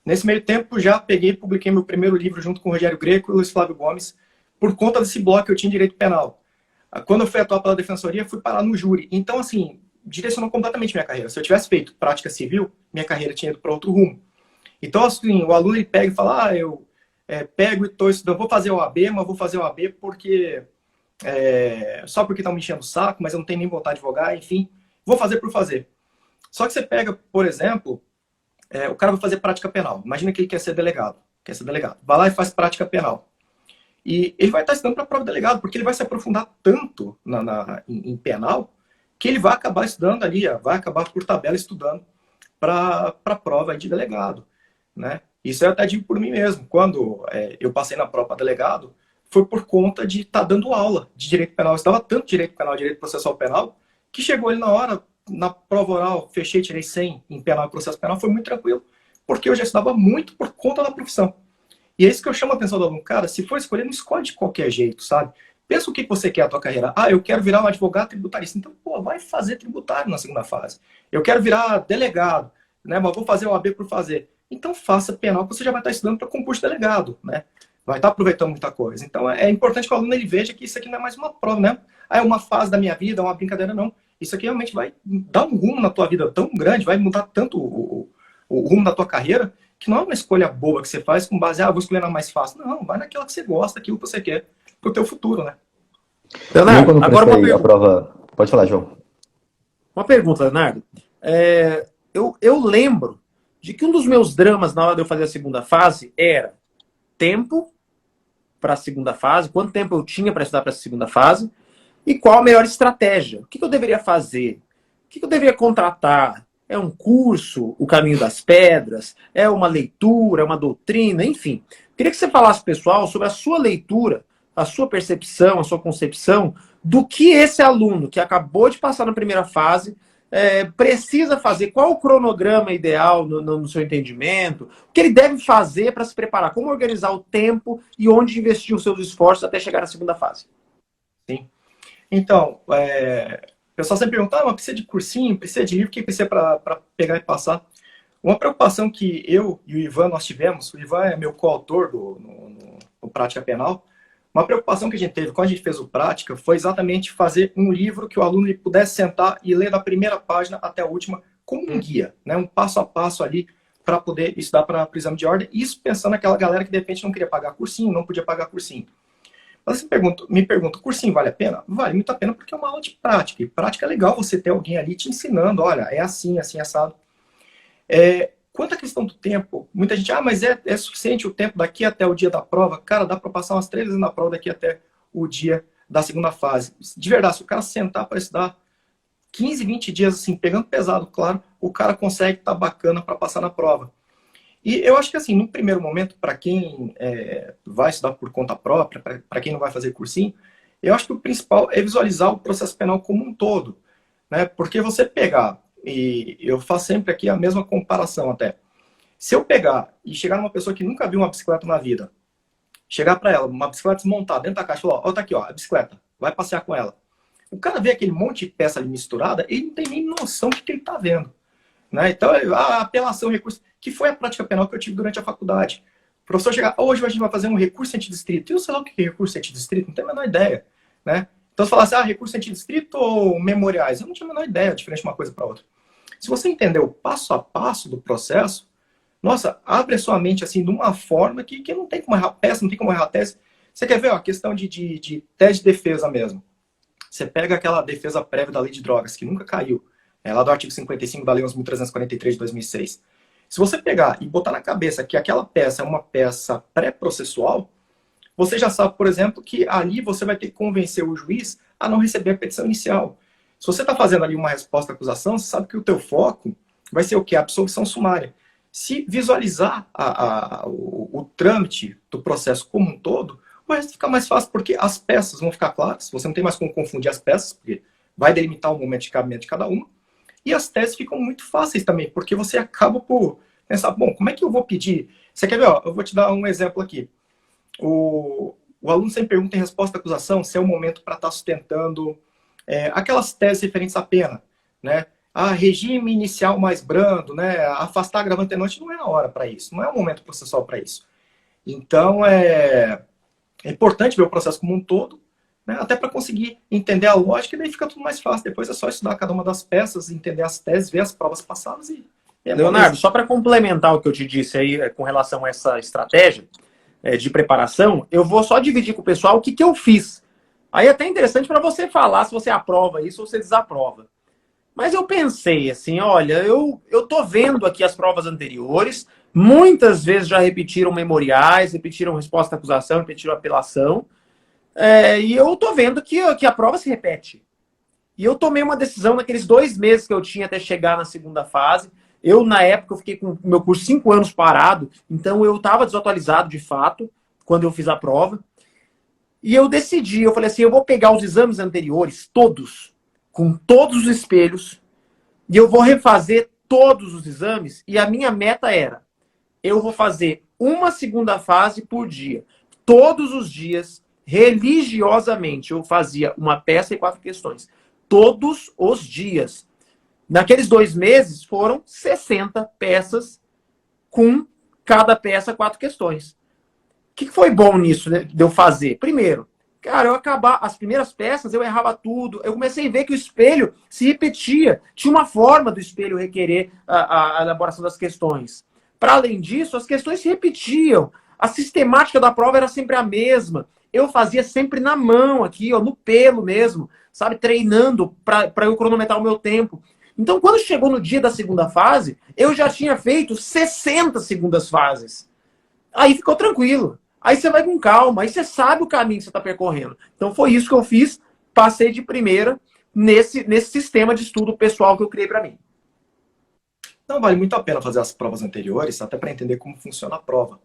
Nesse meio tempo, já peguei e publiquei meu primeiro livro junto com o Rogério Greco e o Luiz Flávio Gomes, por conta desse blog que eu tinha em direito penal. Quando eu fui atuar pela defensoria, fui parar no júri. Então, assim, direcionou completamente minha carreira. Se eu tivesse feito prática civil, minha carreira tinha ido para outro rumo. Então, assim, o aluno ele pega e fala, eu pego e estou estudando, vou fazer OAB, mas vou fazer OAB porque só porque estão me enchendo o saco, mas eu não tenho nem vontade de advogar, enfim, vou fazer por fazer. Só que você pega, por exemplo, o cara vai fazer prática penal. Imagina que ele quer ser delegado. Vai lá e faz prática penal. E ele vai estar estudando para a prova de delegado, porque ele vai se aprofundar tanto em penal, que ele vai acabar estudando ali, vai acabar por tabela estudando para a prova de delegado. Né? Isso eu até digo por mim mesmo. Quando eu passei na prova para delegado, foi por conta de estar dando aula de direito penal. Eu estava tanto direito penal, direito processual penal, que chegou ali na hora, na prova oral, fechei, tirei 100 em penal e processo penal, foi muito tranquilo, porque eu já estudava muito por conta da profissão. E é isso que eu chamo a atenção do aluno. Cara, se for escolher, não escolhe de qualquer jeito, sabe? Pensa o que você quer a tua carreira. Eu quero virar um advogado tributarista. Então, vai fazer tributário na segunda fase. Eu quero virar delegado, né? Mas vou fazer o OAB por fazer. Então, faça penal, que você já vai estar estudando para concurso de delegado, né? Vai estar aproveitando muita coisa. Então, é importante que o aluno ele veja que isso aqui não é mais uma prova, né? É uma fase da minha vida, é uma brincadeira, não. Isso aqui realmente vai dar um rumo na tua vida tão grande, vai mudar tanto o rumo da tua carreira, que não é uma escolha boba que você faz com base, vou escolher na mais fácil. Não, vai naquela que você gosta, aquilo que você quer pro teu futuro, né? Leonardo, agora uma pergunta. A prova... Pode falar, João. Uma pergunta, Leonardo. Eu lembro de que um dos meus dramas na hora de eu fazer a segunda fase era tempo para a segunda fase, quanto tempo eu tinha para estudar para a segunda fase e qual a melhor estratégia. O que eu deveria fazer? O que eu deveria contratar? É um curso, o Caminho das Pedras? É uma leitura, é uma doutrina? Enfim. Queria que você falasse, pessoal, sobre a sua leitura, a sua percepção, a sua concepção do que esse aluno que acabou de passar na primeira fase precisa fazer, qual o cronograma ideal no seu entendimento, o que ele deve fazer para se preparar, como organizar o tempo e onde investir os seus esforços até chegar na segunda fase. Sim. Então, o pessoal sempre pergunta, mas precisa de cursinho, precisa de livro, o que precisa para pegar e passar? Uma preocupação que eu e o Ivan nós tivemos, o Ivan é meu coautor no Prática Penal, uma preocupação que a gente teve quando a gente fez o Prática foi exatamente fazer um livro que o aluno ele pudesse sentar e ler da primeira página até a última como um guia, né? Um passo a passo ali para poder estudar para o exame de ordem. Isso pensando naquela galera que de repente não queria pagar cursinho, não podia pagar cursinho. Mas você me pergunta, o cursinho vale a pena? Vale muito a pena porque é uma aula de prática. E prática é legal você ter alguém ali te ensinando, olha, é assim, assim, assado. Quanto à questão do tempo, muita gente, mas é suficiente o tempo daqui até o dia da prova? Cara, dá para passar umas 3 vezes na prova daqui até o dia da segunda fase. De verdade, se o cara sentar para estudar 15, 20 dias, assim, pegando pesado, claro, o cara consegue estar bacana para passar na prova. E eu acho que, assim, no primeiro momento, para quem vai estudar por conta própria, para quem não vai fazer cursinho, eu acho que o principal é visualizar o processo penal como um todo, né? Porque você pegar, e eu faço sempre aqui a mesma comparação até, se eu pegar e chegar numa pessoa que nunca viu uma bicicleta na vida, chegar para ela, uma bicicleta desmontada dentro da caixa, falar, ó, tá aqui, ó, a bicicleta, vai passear com ela. O cara vê aquele monte de peça ali misturada, ele não tem nem noção do que ele tá vendo, né? Então, a apelação, recurso, que foi a prática penal que eu tive durante a faculdade. O professor chegar, hoje a gente vai fazer um recurso antidistrito. E eu sei lá o que é recurso antidistrito, não tenho a menor ideia, né? Então, se falasse, recurso antidistrito ou memoriais, eu não tinha a menor ideia, diferente de uma coisa para outra. Se você entender o passo a passo do processo, nossa, abre a sua mente assim de uma forma que não tem como errar peça, não tem como errar tese. Você quer ver, ó, a questão de tese de defesa mesmo. Você pega aquela defesa prévia da lei de drogas, que nunca caiu, lá do artigo 55 da lei 11.343 de 2006. Se você pegar e botar na cabeça que aquela peça é uma peça pré-processual, você já sabe, por exemplo, que ali você vai ter que convencer o juiz a não receber a petição inicial. Se você está fazendo ali uma resposta à acusação, você sabe que o teu foco vai ser o quê? A absolvição sumária. Se visualizar o trâmite do processo como um todo, vai ficar mais fácil, porque as peças vão ficar claras, você não tem mais como confundir as peças, porque vai delimitar o momento de cabimento de cada uma, e as teses ficam muito fáceis também, porque você acaba por pensar, bom, como é que eu vou pedir? Você quer ver, ó, eu vou te dar um exemplo aqui. O aluno sempre pergunta em resposta à acusação se é o momento para estar sustentando aquelas teses referentes à pena, né? Regime inicial mais brando, né? Afastar agravante atenuante, não é a hora para isso, não é o momento processual para isso. Então, é importante ver o processo como um todo, né? Até para conseguir entender a lógica, e daí fica tudo mais fácil. Depois é só estudar cada uma das peças, entender as teses, ver as provas passadas e... Leonardo, só para complementar o que eu te disse aí com relação a essa estratégia de preparação, eu vou só dividir com o pessoal o que eu fiz. Aí é até interessante para você falar se você aprova isso ou você desaprova. Mas eu pensei assim, olha, eu tô vendo aqui as provas anteriores, muitas vezes já repetiram memoriais, repetiram resposta à acusação, repetiram apelação, e eu tô vendo que a prova se repete. E eu tomei uma decisão naqueles 2 meses que eu tinha até chegar na segunda fase. Eu, na época, eu fiquei com o meu curso 5 anos parado, então eu estava desatualizado de fato, quando eu fiz a prova. E eu decidi, eu falei assim, eu vou pegar os exames anteriores, todos, com todos os espelhos, e eu vou refazer todos os exames, e a minha meta era, eu vou fazer uma segunda fase por dia. Todos os dias, religiosamente, eu fazia uma peça e 4 questões. Todos os dias. Naqueles 2 meses, foram 60 peças, com cada peça 4 questões. O que foi bom nisso, né, de eu fazer? Primeiro, cara, eu acabar as primeiras peças, eu errava tudo. Eu comecei a ver que o espelho se repetia. Tinha uma forma do espelho requerer a elaboração das questões. Para além disso, as questões se repetiam. A sistemática da prova era sempre a mesma. Eu fazia sempre na mão aqui, ó, no pelo mesmo, sabe? Treinando para eu cronometrar o meu tempo. Então, quando chegou no dia da segunda fase, eu já tinha feito 60 segundas fases. Aí ficou tranquilo. Aí você vai com calma, aí você sabe o caminho que você está percorrendo. Então foi isso que eu fiz, passei de primeira nesse sistema de estudo pessoal que eu criei para mim. Não, vale muito a pena fazer as provas anteriores, até para entender como funciona a prova.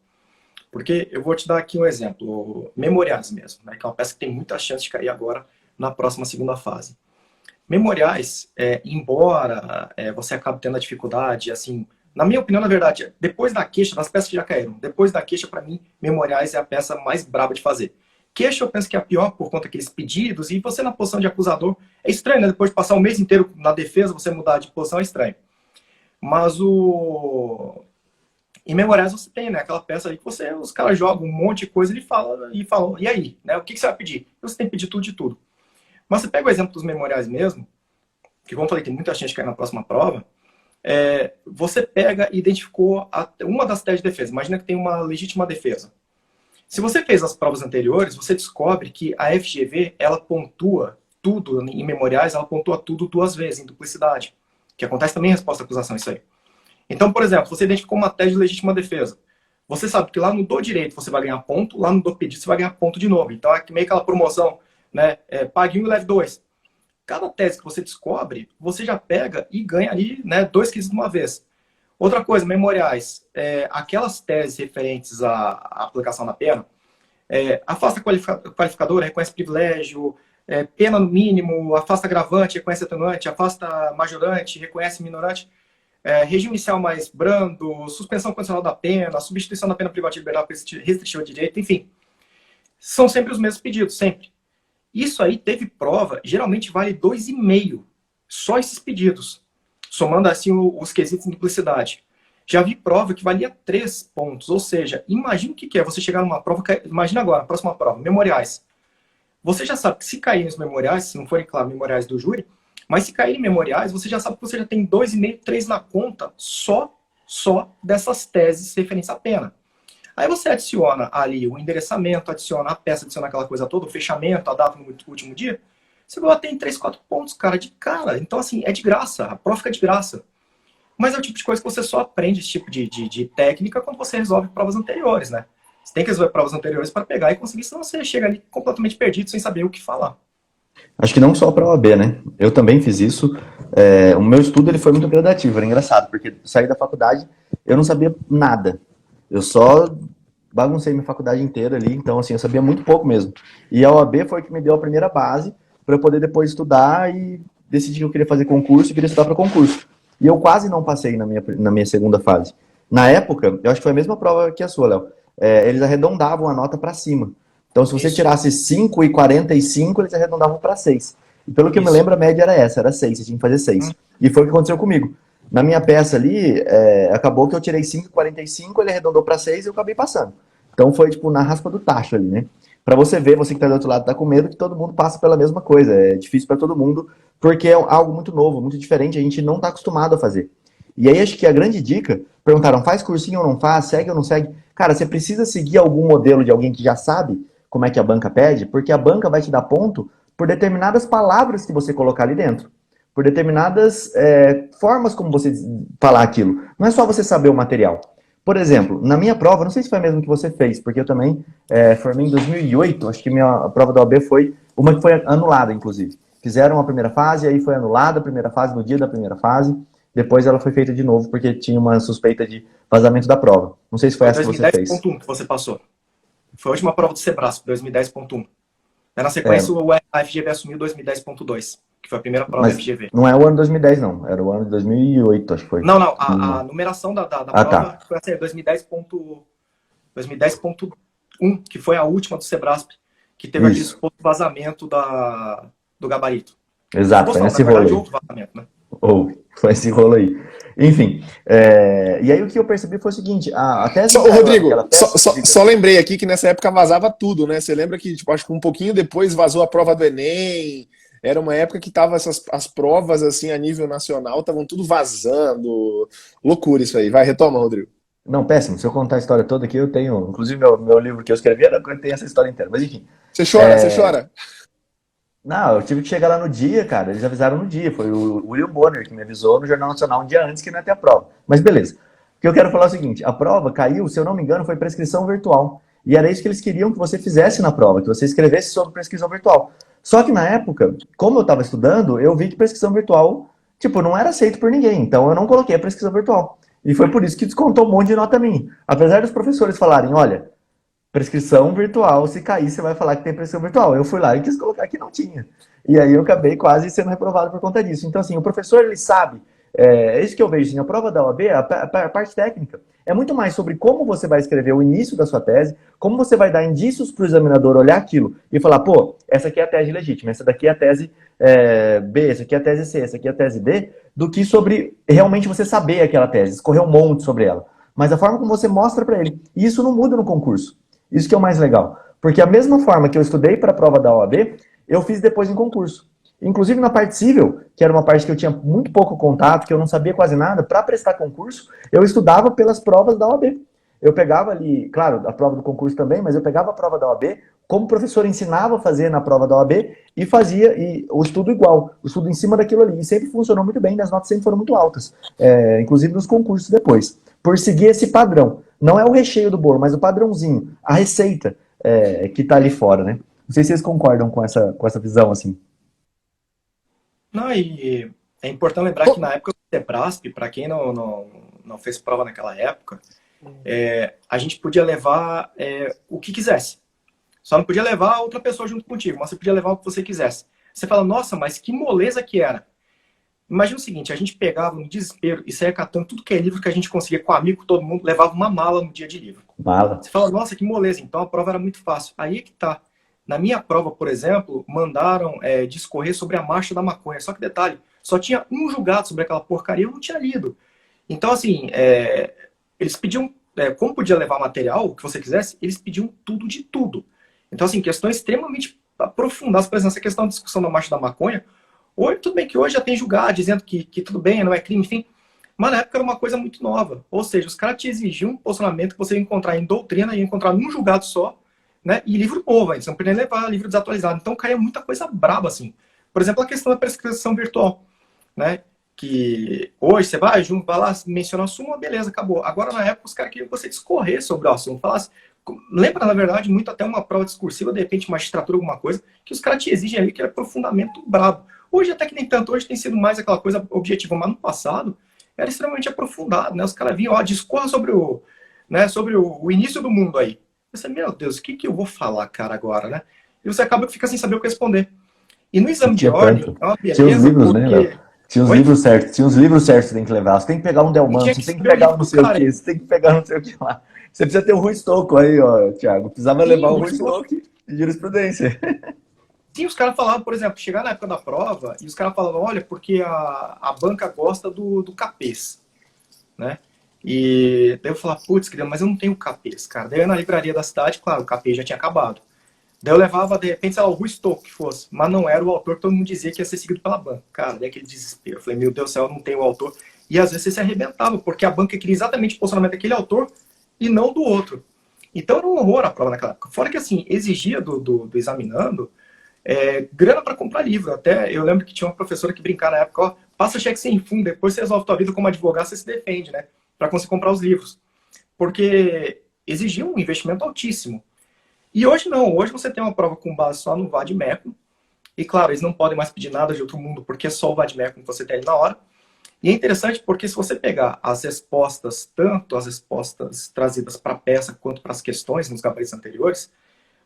Porque eu vou te dar aqui um exemplo, memoriais mesmo, né, que é uma peça que tem muita chance de cair agora na próxima segunda fase. Memoriais, embora você acabe tendo a dificuldade, assim, na minha opinião, na verdade, depois da queixa, das peças que já caíram, depois da queixa, para mim, memoriais é a peça mais braba de fazer. Queixa eu penso que é a pior por conta daqueles pedidos, e você na posição de acusador, é estranho, né? Depois de passar um mês inteiro na defesa, você mudar de posição é estranho. Mas em memoriais você tem, né? Aquela peça aí que os caras jogam um monte de coisa e falam, e aí? Né? O que você vai pedir? Você tem que pedir tudo de tudo. Mas você pega o exemplo dos memoriais mesmo, que como eu falei, tem muita chance de cair na próxima prova, você pega e identificou uma das teses de defesa. Imagina que tem uma legítima defesa. Se você fez as provas anteriores, você descobre que a FGV, ela pontua tudo em memoriais, ela pontua tudo 2 vezes, em duplicidade. Que acontece também em resposta à acusação, isso aí. Então, por exemplo, você identificou uma tese de legítima defesa. Você sabe que lá no do direito você vai ganhar ponto, lá no do pedido você vai ganhar ponto de novo. Então, é meio aquela promoção, né? Pague 1 e leve 2. Cada tese que você descobre, você já pega e ganha ali, né, 2 quesitos de uma vez. Outra coisa, memoriais. Aquelas teses referentes à aplicação da pena, afasta qualificador, reconhece privilégio, pena no mínimo, afasta agravante, reconhece atenuante, afasta majorante, reconhece minorante, regime inicial mais brando, suspensão condicional da pena, substituição da pena privativa de liberdade restritiva de direito, enfim. São sempre os mesmos pedidos, sempre. Isso aí teve prova, geralmente vale 2,5, só esses pedidos, somando assim os quesitos em duplicidade. Já vi prova que valia 3 pontos, ou seja, imagina o que é você chegar numa prova, imagina agora, a próxima prova, memoriais. Você já sabe que se cair nos memoriais, se não forem, claro, memoriais do júri, mas se cair em memoriais, você já sabe que você já tem 2,5, 3 na conta só dessas teses referentes à pena. Aí você adiciona ali o endereçamento, adiciona a peça, adiciona aquela coisa toda, o fechamento, a data no último dia, você vai ter em 3, 4 pontos, cara, de cara. Então, assim, é de graça, a prova fica de graça. Mas é o tipo de coisa que você só aprende esse tipo de técnica quando você resolve provas anteriores, né? Você tem que resolver provas anteriores para pegar e conseguir, senão você chega ali completamente perdido, sem saber o que falar. Acho que não só para a OAB, né? Eu também fiz isso. O meu estudo ele foi muito gradativo, era engraçado, porque saí da faculdade, eu não sabia nada. Eu só baguncei minha faculdade inteira ali, então assim, eu sabia muito pouco mesmo. E a OAB foi que me deu a primeira base para eu poder depois estudar e decidir que eu queria fazer concurso e queria estudar para concurso. E eu quase não passei na minha segunda fase. Na época, eu acho que foi a mesma prova que a sua, Léo. Eles arredondavam a nota para cima. Então, se você tirasse 5,45, eles arredondavam para 6. E pelo que eu me lembro, a média era essa, era 6, você tinha que fazer 6. E foi o que aconteceu comigo. Na minha peça ali, acabou que eu tirei 5,45, ele arredondou para 6 e eu acabei passando. Então foi tipo na raspa do tacho ali, né? Pra você ver, você que tá do outro lado tá com medo, que todo mundo passa pela mesma coisa. É difícil para todo mundo, porque é algo muito novo, muito diferente, a gente não tá acostumado a fazer. E aí acho que a grande dica, perguntaram, faz cursinho ou não faz, segue ou não segue? Cara, você precisa seguir algum modelo de alguém que já sabe como é que a banca pede, porque a banca vai te dar ponto por determinadas palavras que você colocar ali dentro. Por determinadas formas como você falar aquilo. Não é só você saber o material. Por exemplo, na minha prova, não sei se foi a mesma que você fez, porque eu também formei em 2008, acho que a prova da OAB foi uma que foi anulada, inclusive. Fizeram a primeira fase, aí foi anulada a primeira fase, no dia da primeira fase, depois ela foi feita de novo, porque tinha uma suspeita de vazamento da prova. Não sei se foi essa que você fez. 2010.1 que você passou. Foi a última prova do Sebrasp, 2010.1. Na sequência, a FGV assumiu 2010.2, que foi a primeira prova da FGV. Não é o ano 2010, não. Era o ano de 2008, acho que foi. Não. A numeração da prova foi assim, 2010.1, que foi a última do Sebrasp, que teve aquele suposto vazamento do gabarito. Exato, foi nesse rolo aí. Outro vazamento, né? Foi esse rolo aí. Enfim, e aí o que eu percebi foi o seguinte, até... Rodrigo, só lembrei aqui que nessa época vazava tudo, né? Você lembra que, tipo, acho que um pouquinho depois vazou a prova do Enem, era uma época que tava as provas, assim, a nível nacional, estavam tudo vazando. Loucura isso aí. Vai, retoma, Rodrigo. Não, péssimo. Se eu contar a história toda aqui, eu tenho... Inclusive, meu livro que eu escrevi tem essa história inteira, mas enfim. Você chora? Não, eu tive que chegar lá no dia, cara. Eles avisaram no dia. Foi o William Bonner que me avisou no Jornal Nacional um dia antes que não ia ter a prova. Mas beleza. O que eu quero falar é o seguinte. A prova caiu, se eu não me engano, foi prescrição virtual. E era isso que eles queriam que você fizesse na prova, que você escrevesse sobre prescrição virtual. Só que na época, como eu estava estudando, eu vi que prescrição virtual, tipo, não era aceito por ninguém. Então eu não coloquei a prescrição virtual. E foi por isso que descontou um monte de nota minha. Apesar dos professores falarem, olha... prescrição virtual, se cair, você vai falar que tem prescrição virtual. Eu fui lá e quis colocar que não tinha. E aí eu acabei quase sendo reprovado por conta disso. Então, assim, o professor, ele sabe, é isso que eu vejo, assim, a prova da OAB, a parte técnica, é muito mais sobre como você vai escrever o início da sua tese, como você vai dar indícios para o examinador olhar aquilo e falar, pô, essa aqui é a tese legítima, essa daqui é a tese B, essa aqui é a tese C, essa aqui é a tese D, do que sobre realmente você saber aquela tese, escorrer um monte sobre ela. Mas a forma como você mostra para ele. E isso não muda no concurso. Isso que é o mais legal. Porque a mesma forma que eu estudei para a prova da OAB, eu fiz depois em concurso. Inclusive na parte civil, que era uma parte que eu tinha muito pouco contato, que eu não sabia quase nada, para prestar concurso, eu estudava pelas provas da OAB. eu pegava ali, claro, a prova do concurso também, mas eu pegava a prova da OAB, como o professor ensinava a fazer na prova da OAB, e fazia o estudo igual, o estudo em cima daquilo ali. E sempre funcionou muito bem, as notas sempre foram muito altas, inclusive nos concursos depois. Por seguir esse padrão. Não é o recheio do bolo, mas o padrãozinho, a receita que tá ali fora, né? Não sei se vocês concordam com essa visão, assim. Não, e é importante lembrar que na época do CEPRASP, para quem não fez prova naquela época, a gente podia levar o que quisesse. Só não podia levar outra pessoa junto contigo, mas você podia levar o que você quisesse. Você fala, nossa, mas que moleza que era. Imagina o seguinte, a gente pegava no desespero e saía catando tudo que é livro que a gente conseguia com amigo, todo mundo levava uma mala no dia de livro. Mala. Você fala, nossa, que moleza, então a prova era muito fácil. Aí é que tá. Na minha prova, por exemplo, mandaram discorrer sobre a marcha da maconha. Só que detalhe, só tinha um julgado sobre aquela porcaria, eu não tinha lido. Então, assim, eles pediam, como podia levar material, o que você quisesse, eles pediam tudo de tudo. Então, assim, questões extremamente aprofundadas. Por exemplo, essa questão da discussão da marcha da maconha, hoje, tudo bem que hoje já tem julgado, dizendo que tudo bem, não é crime, enfim. Mas na época era uma coisa muito nova. Ou seja, os caras te exigiam um posicionamento que você ia encontrar em doutrina, ia encontrar num julgado só, né? E livro novo, você não podia levar livro desatualizado. Então caía muita coisa braba, assim. Por exemplo, a questão da prescrição virtual, né? Que hoje você vai lá, menciona o assunto, beleza, acabou. Agora, na época, os caras queriam que você discorrer sobre o assunto. Falasse, lembra, na verdade, muito até uma prova discursiva, de repente, magistratura, alguma coisa, que os caras te exigem ali, que é aprofundamento brabo. Hoje até que nem tanto, hoje tem sido mais aquela coisa objetiva, mas no passado era extremamente aprofundado, né? Os caras vinham, discorra sobre o início do mundo aí. Você, meu Deus, o que eu vou falar, cara, agora, né? E você acaba que fica sem saber o que responder. E no exame de ordem, é uma beleza. Tinha os livros, porque... né, Léo? Tinha os livros certos, tinha os livros certos que você tem que levar. Você tem que pegar um Delmanto, você tem que pegar um não sei o quê, você tem que pegar não sei o que lá. Você precisa ter um Rui Stocco aí, ó, Thiago. Precisava levar um Rui Stocco de jurisprudência. Sim, os caras falavam, por exemplo, chegar na época da prova, e os caras falavam, olha, porque a banca gosta do capês, né? E daí eu falava, putz, querido, mas eu não tenho capês, cara. Daí eu ia na livraria da cidade, claro, o capês já tinha acabado. Daí eu levava, de repente, sei lá, o Rui Stocco que fosse, mas não era o autor que todo mundo dizia que ia ser seguido pela banca. Cara, daí aquele desespero. Eu falei, meu Deus do céu, eu não tenho o autor. E às vezes você se arrebentava, porque a banca queria exatamente o posicionamento daquele autor e não do outro. Então era um horror a prova naquela época. Fora que, assim, exigia do examinando grana para comprar livro. Até eu lembro que tinha uma professora que brincava na época, ó, passa cheque sem fundo, depois você resolve tua vida como advogado, você se defende, né? Para conseguir comprar os livros. Porque exigia um investimento altíssimo. E hoje não, hoje você tem uma prova com base só no VAD-MECUM, e claro, eles não podem mais pedir nada de outro mundo, porque é só o VAD-MECUM que você tem ali na hora. E é interessante porque se você pegar as respostas, tanto as respostas trazidas para a peça quanto para as questões nos gabaritos anteriores,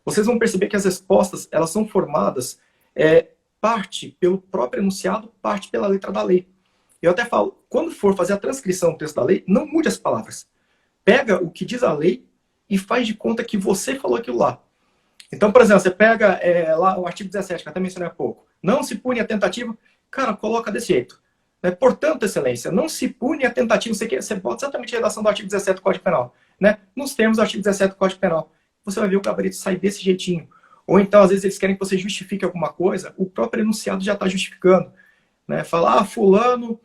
vocês vão perceber que as respostas, elas são formadas parte pelo próprio enunciado, parte pela letra da lei. Eu até falo, quando for fazer a transcrição do texto da lei, não mude as palavras. Pega o que diz a lei e faz de conta que você falou aquilo lá. Então, por exemplo, você pega lá o artigo 17, que eu até mencionei há pouco. Não se pune a tentativa. Cara, coloca desse jeito. Portanto, excelência, não se pune a tentativa. Você bota exatamente a redação do artigo 17 do Código Penal. Né? Nos termos do artigo 17 do Código Penal. Você vai ver o gabarito sair desse jeitinho. Ou então, às vezes, eles querem que você justifique alguma coisa, o próprio enunciado já está justificando. Né? Falar, fulano,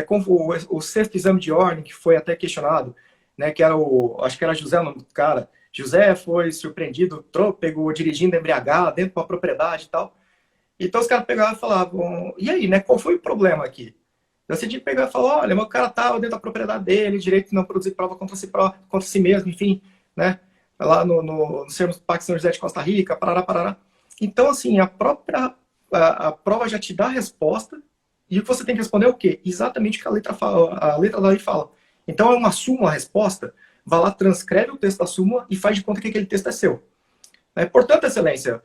como o sexto exame de ordem, que foi até questionado, né, que era acho que era José o nome do cara. José foi surpreendido, pegou dirigindo embriagado dentro de uma propriedade e tal. Então os caras pegavam e falavam, e aí, né, qual foi o problema aqui? Você tinha que pegar e falar, olha, meu cara estava dentro da propriedade dele, direito de não produzir prova contra si mesmo, enfim, né, lá nos termos do Pacto São José de Costa Rica, parará. Então, assim, a prova já te dá a resposta, e o que você tem que responder é o quê? Exatamente o que a letra da lei fala. Então, é uma súmula, a resposta, vai lá, transcreve o texto da súmula e faz de conta que aquele texto é seu. Portanto, excelência,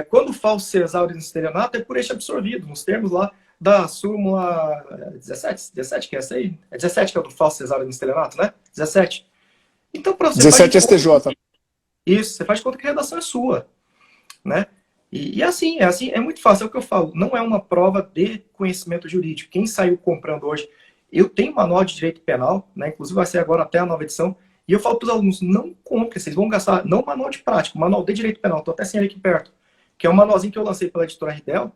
quando o falso se exaure no estelionato, é por este absorvido, nos termos lá da súmula 17 que é essa aí? É 17 que é o do falso se exaure no estelionato, né? 17. Então, para você 17 STJ. Isso, você faz de conta que a redação é sua, né? E assim, é muito fácil, é o que eu falo, não é uma prova de conhecimento jurídico. Quem saiu comprando hoje, eu tenho manual de direito penal, né? Inclusive vai ser agora até a nova edição, e eu falo para os alunos, não comprem, vocês vão gastar, não manual de prática, manual de direito penal, estou até sem ele aqui perto, que é um manualzinho que eu lancei pela editora Ridel,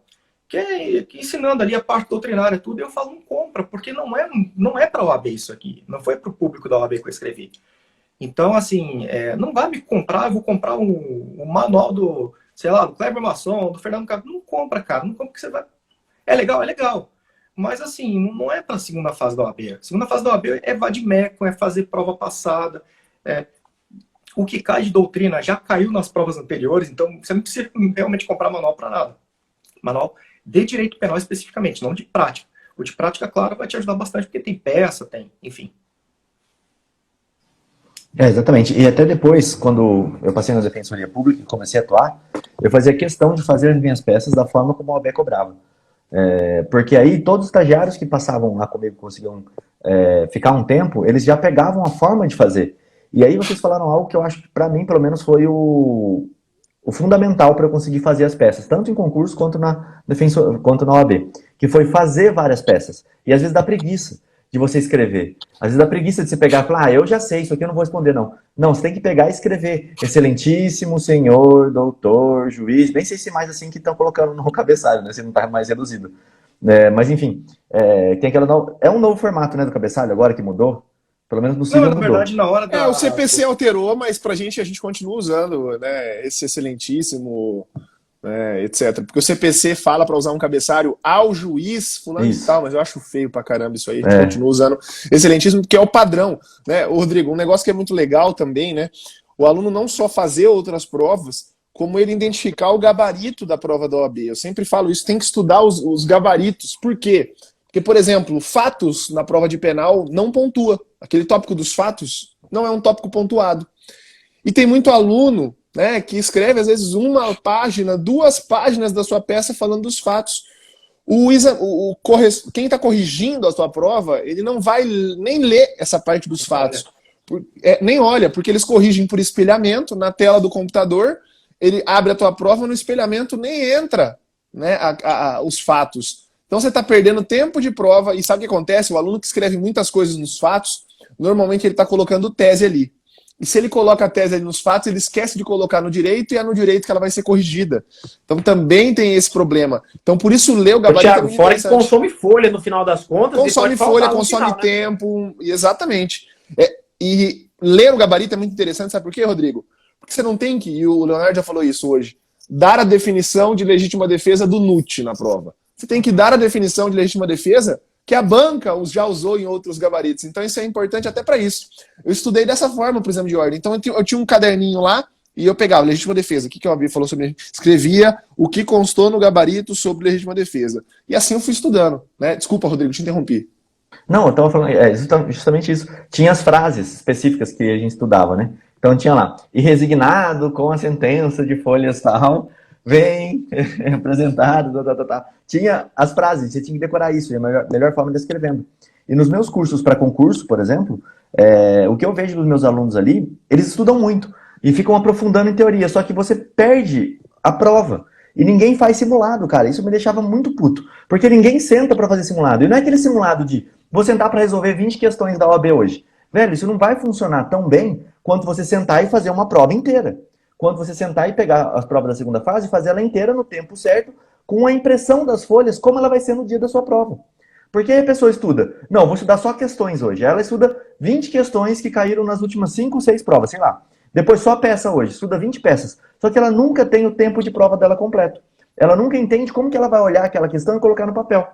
que ensinando ali a parte doutrinária tudo, e eu falo, não compra, porque não é para a OAB isso aqui, não foi para o público da OAB que eu escrevi. Então, assim, não vai me comprar, eu vou comprar um manual do, sei lá, do Kleber Masson, do Fernando Campos. Não compra, cara, não compra porque você vai... É legal, é legal. Mas, assim, não é para a segunda fase da OAB. A segunda fase da OAB é vadimeco, é fazer prova passada. O que cai de doutrina já caiu nas provas anteriores, então você não precisa realmente comprar manual para nada. Manual de direito penal especificamente, não de prática. O de prática, claro, vai te ajudar bastante, porque tem peça, enfim. Exatamente. E até depois, quando eu passei na Defensoria Pública e comecei a atuar, eu fazia questão de fazer as minhas peças da forma como a OAB cobrava. Porque aí todos os estagiários que passavam lá comigo, conseguiam ficar um tempo, eles já pegavam a forma de fazer. E aí vocês falaram algo que eu acho que para mim, pelo menos, foi o fundamental para eu conseguir fazer as peças, tanto em concurso quanto quanto na OAB, que foi fazer várias peças. E às vezes dá preguiça de você escrever. Às vezes dá preguiça de você pegar e falar, eu já sei, isso aqui eu não vou responder, não. Não, você tem que pegar e escrever. Excelentíssimo senhor, doutor, juiz, nem sei se mais assim que estão colocando no cabeçalho, né? Se não está mais reduzido. Mas enfim, tem é um novo formato, né, do cabeçalho agora que mudou. Pelo menos no Cível mudou. Na verdade, na hora da... o CPC alterou, mas pra gente, a gente continua usando, né, esse excelentíssimo, etc. Porque o CPC fala para usar um cabeçalho ao juiz, fulano e tal, mas eu acho feio pra caramba isso aí, a gente continua usando excelentíssimo, porque é o padrão, né? Rodrigo, um negócio que é muito legal também, né? O aluno não só fazer outras provas, como ele identificar o gabarito da prova da OAB. Eu sempre falo isso, tem que estudar os gabaritos. Por quê? Porque, por exemplo, fatos na prova de penal não pontua. Aquele tópico dos fatos não é um tópico pontuado. E tem muito aluno, né, que escreve, às vezes, 1 página, 2 páginas da sua peça falando dos fatos. Quem está corrigindo a sua prova, ele não vai nem ler essa parte dos fatos. Nem olha, porque eles corrigem por espelhamento na tela do computador, ele abre a tua prova, no espelhamento nem entra, né, os fatos. Então você está perdendo tempo de prova, e sabe o que acontece? O aluno que escreve muitas coisas nos fatos, normalmente ele está colocando tese ali. E se ele coloca a tese ali nos fatos, ele esquece de colocar no direito, e é no direito que ela vai ser corrigida. Então também tem esse problema. Então por isso ler o gabarito Thiago, fora que consome folha no final das contas. Consome folha, consome final, tempo, né? Exatamente. E ler o gabarito é muito interessante, sabe por quê, Rodrigo? Porque você não tem que, e o Leonardo já falou isso hoje, dar a definição de legítima defesa do NUT na prova. Você tem que dar a definição de legítima defesa que a banca já usou em outros gabaritos. Então isso é importante até para isso. Eu estudei dessa forma para o exame de ordem. Então eu tinha um caderninho lá e eu pegava legítima defesa. O que a OAB falou sobre... Escrevia o que constou no gabarito sobre legítima defesa. E assim eu fui estudando, né? Desculpa, Rodrigo, te interrompi. Não, eu estava falando... justamente isso. Tinha as frases específicas que a gente estudava, né? Então tinha lá, e resignado com a sentença de folhas tal... vem apresentado, tinha as frases, você tinha que decorar isso, é a melhor forma de escrevendo. E nos meus cursos para concurso, por exemplo, o que eu vejo dos meus alunos ali, eles estudam muito e ficam aprofundando em teoria, só que você perde a prova. E ninguém faz simulado, cara. Isso me deixava muito puto, porque ninguém senta para fazer simulado. E não é aquele simulado de, vou sentar para resolver 20 questões da OAB hoje. Velho, isso não vai funcionar tão bem quanto você sentar e fazer uma prova inteira. Quando você sentar e pegar as provas da segunda fase e fazer ela inteira no tempo certo, com a impressão das folhas, como ela vai ser no dia da sua prova. Porque a pessoa estuda, não, vou estudar só questões hoje. Ela estuda 20 questões que caíram nas últimas 5 ou 6 provas, sei lá. Depois só peça hoje, estuda 20 peças. Só que ela nunca tem o tempo de prova dela completo. Ela nunca entende como que ela vai olhar aquela questão e colocar no papel.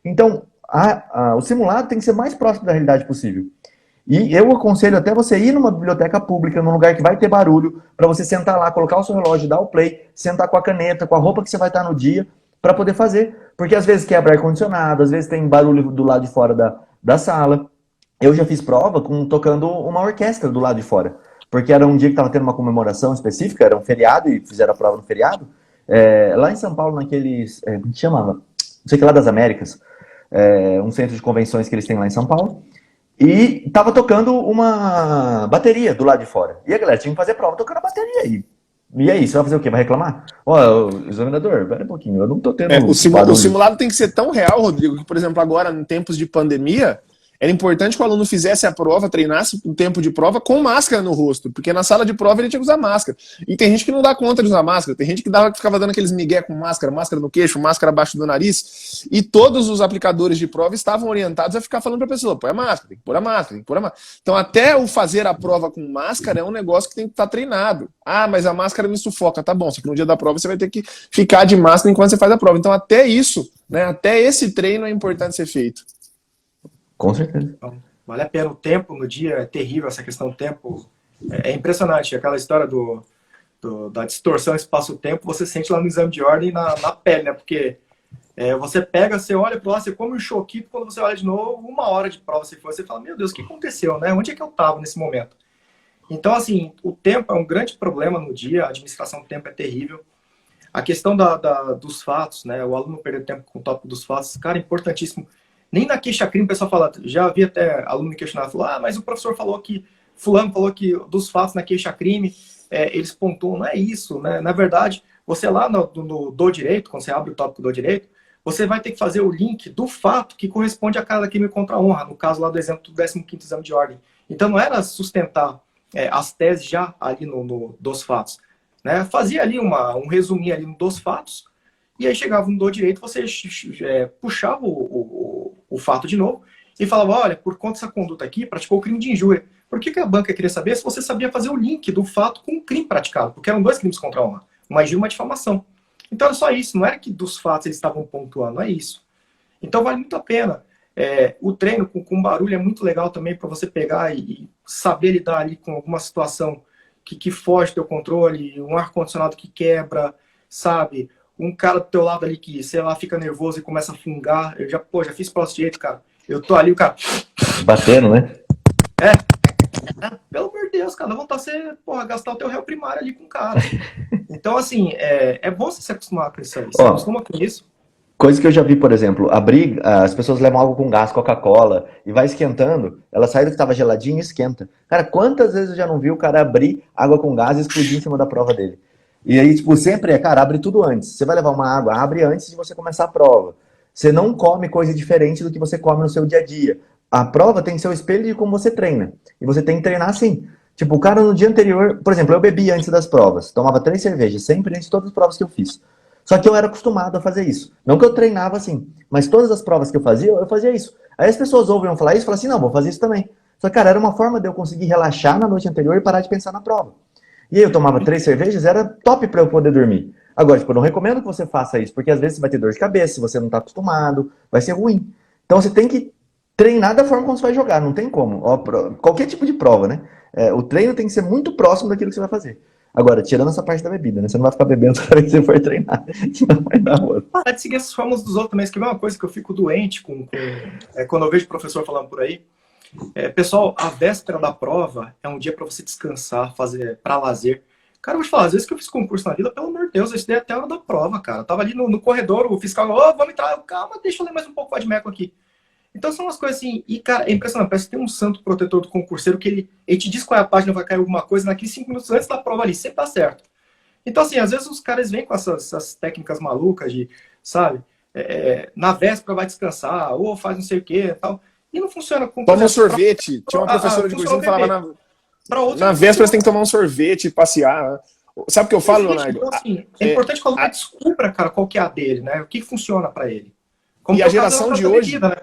Então, o simulado tem que ser mais próximo da realidade possível. E eu aconselho até você ir numa biblioteca pública, num lugar que vai ter barulho, para você sentar lá, colocar o seu relógio, dar o play, sentar com a caneta, com a roupa que você vai estar no dia, para poder fazer. Porque às vezes quebra ar-condicionado, às vezes tem barulho do lado de fora da sala. Eu já fiz prova tocando uma orquestra do lado de fora. Porque era um dia que estava tendo uma comemoração específica, era um feriado, e fizeram a prova no feriado. Lá em São Paulo, naqueles... como que chamava? Não sei o que lá das Américas. Um centro de convenções que eles têm lá em São Paulo. E tava tocando uma bateria do lado de fora. E a galera tinha que fazer prova tocando a bateria aí. E aí, você vai fazer o quê? Vai reclamar? Ó, examinador, pera um pouquinho, eu não tô tendo... O simulado tem que ser tão real, Rodrigo, que, por exemplo, agora, em tempos de pandemia, era importante que o aluno fizesse a prova, treinasse o tempo de prova com máscara no rosto, porque na sala de prova ele tinha que usar máscara. E tem gente que não dá conta de usar máscara, tem gente que ficava dando aqueles migué com máscara, máscara no queixo, máscara abaixo do nariz, e todos os aplicadores de prova estavam orientados a ficar falando para a pessoa, põe a máscara, tem que pôr a máscara, tem que pôr a máscara. Então até o fazer a prova com máscara é um negócio que tem que estar treinado. Ah, mas a máscara me sufoca, tá bom, só que no dia da prova você vai ter que ficar de máscara enquanto você faz a prova. Então até isso, né, até esse treino é importante ser feito. Com certeza. Então, vale a pena. O tempo no dia é terrível, essa questão do tempo é impressionante. Aquela história da distorção espaço-tempo, você sente lá no exame de ordem na pele, né? Porque você pega, você olha para lá, você come um choquito, quando você olha de novo, 1 hora de prova você fala, meu Deus, o que aconteceu, né? Onde é que eu estava nesse momento? Então, assim, o tempo é um grande problema no dia, a administração do tempo é terrível. A questão dos fatos, né? O aluno perder tempo com o tópico dos fatos, cara, é importantíssimo. Nem na queixa-crime o pessoal fala, já havia até aluno me questionar, falou, mas o professor falou que, fulano falou que dos fatos na queixa-crime, eles pontuam, não é isso, né? Na verdade, você lá no do direito, quando você abre o tópico do direito, você vai ter que fazer o link do fato que corresponde a cada crime contra a honra, no caso lá do exemplo do 15º exame de ordem. Então não era sustentar as teses já ali dos fatos, né? Fazia ali um resuminho ali dos fatos, e aí chegava no do direito, você puxava o fato de novo e falava, olha, por conta dessa conduta aqui, praticou o crime de injúria. Por que a banca queria saber se você sabia fazer o link do fato com o crime praticado? Porque eram 2 crimes contra a honra, uma injúria e uma difamação. Então era só isso, não era que dos fatos eles estavam pontuando, é isso. Então vale muito a pena. O treino com barulho é muito legal também para você pegar e saber lidar ali com alguma situação que foge do teu controle, um ar-condicionado que quebra, sabe? Um cara do teu lado ali que, sei lá, fica nervoso e começa a fungar. Eu já fiz prova de direito, cara. Eu tô ali, o cara... Batendo, né? Pelo amor de Deus, cara, dá vontade de você, gastar o teu réu primário ali com o cara. Então, assim, é bom você se acostumar com isso aí. Você acostuma com isso. Coisa que eu já vi, por exemplo, as pessoas levam algo com gás, Coca-Cola, e vai esquentando, ela sai do que estava geladinho e esquenta. Cara, quantas vezes eu já não vi o cara abrir água com gás e explodir em cima da prova dele? E aí, tipo, sempre cara, abre tudo antes. Você vai levar uma água, abre antes de você começar a prova. Você não come coisa diferente do que você come no seu dia a dia. A prova tem que ser o espelho de como você treina. E você tem que treinar assim. Tipo, o cara no dia anterior... Por exemplo, eu bebi antes das provas. Tomava 3 cervejas, sempre antes de todas as provas que eu fiz. Só que eu era acostumado a fazer isso. Não que eu treinava assim, mas todas as provas que eu fazia isso. Aí as pessoas ouvem falar isso e falam assim, não, vou fazer isso também. Só que, cara, era uma forma de eu conseguir relaxar na noite anterior e parar de pensar na prova. E aí eu tomava 3 cervejas, era top pra eu poder dormir. Agora, tipo, eu não recomendo que você faça isso, porque às vezes você vai ter dor de cabeça, se você não tá acostumado, vai ser ruim. Então você tem que treinar da forma como você vai jogar, não tem como. Qualquer tipo de prova, né? O treino tem que ser muito próximo daquilo que você vai fazer. Agora, tirando essa parte da bebida, né? Você não vai ficar bebendo toda vez que você for treinar, que não vai dar outra. Parar de seguir essas fórmulas dos outros também, isso que é uma coisa que eu fico doente quando eu vejo o professor falando por aí. Pessoal, a véspera da prova é um dia para você descansar, fazer para lazer. Cara, eu vou te falar, às vezes que eu fiz concurso na vida, pelo amor de Deus, eu estudei até a hora da prova, cara. Eu tava ali no corredor, o fiscal, vamos entrar, calma, deixa eu ler mais um pouco o Vadmeco aqui. Então são umas coisas assim, e cara, é impressionante, parece que tem um santo protetor do concurseiro que ele te diz qual é a página, vai cair alguma coisa, naqueles 5 minutos antes da prova ali, sempre tá certo. Então assim, às vezes os caras vêm com essas técnicas malucas de, sabe, na véspera vai descansar, ou faz não sei o que e tal, e não funciona. Toma um sorvete, tinha uma professora de cursinho que falava na véspera você tem que tomar um sorvete e passear. Sabe o que eu falo, Leonardo? Então, assim, é importante que o aluno descubra, cara, qual que é a dele, né, o que funciona para ele. Como e a geração de hoje... Vida, né?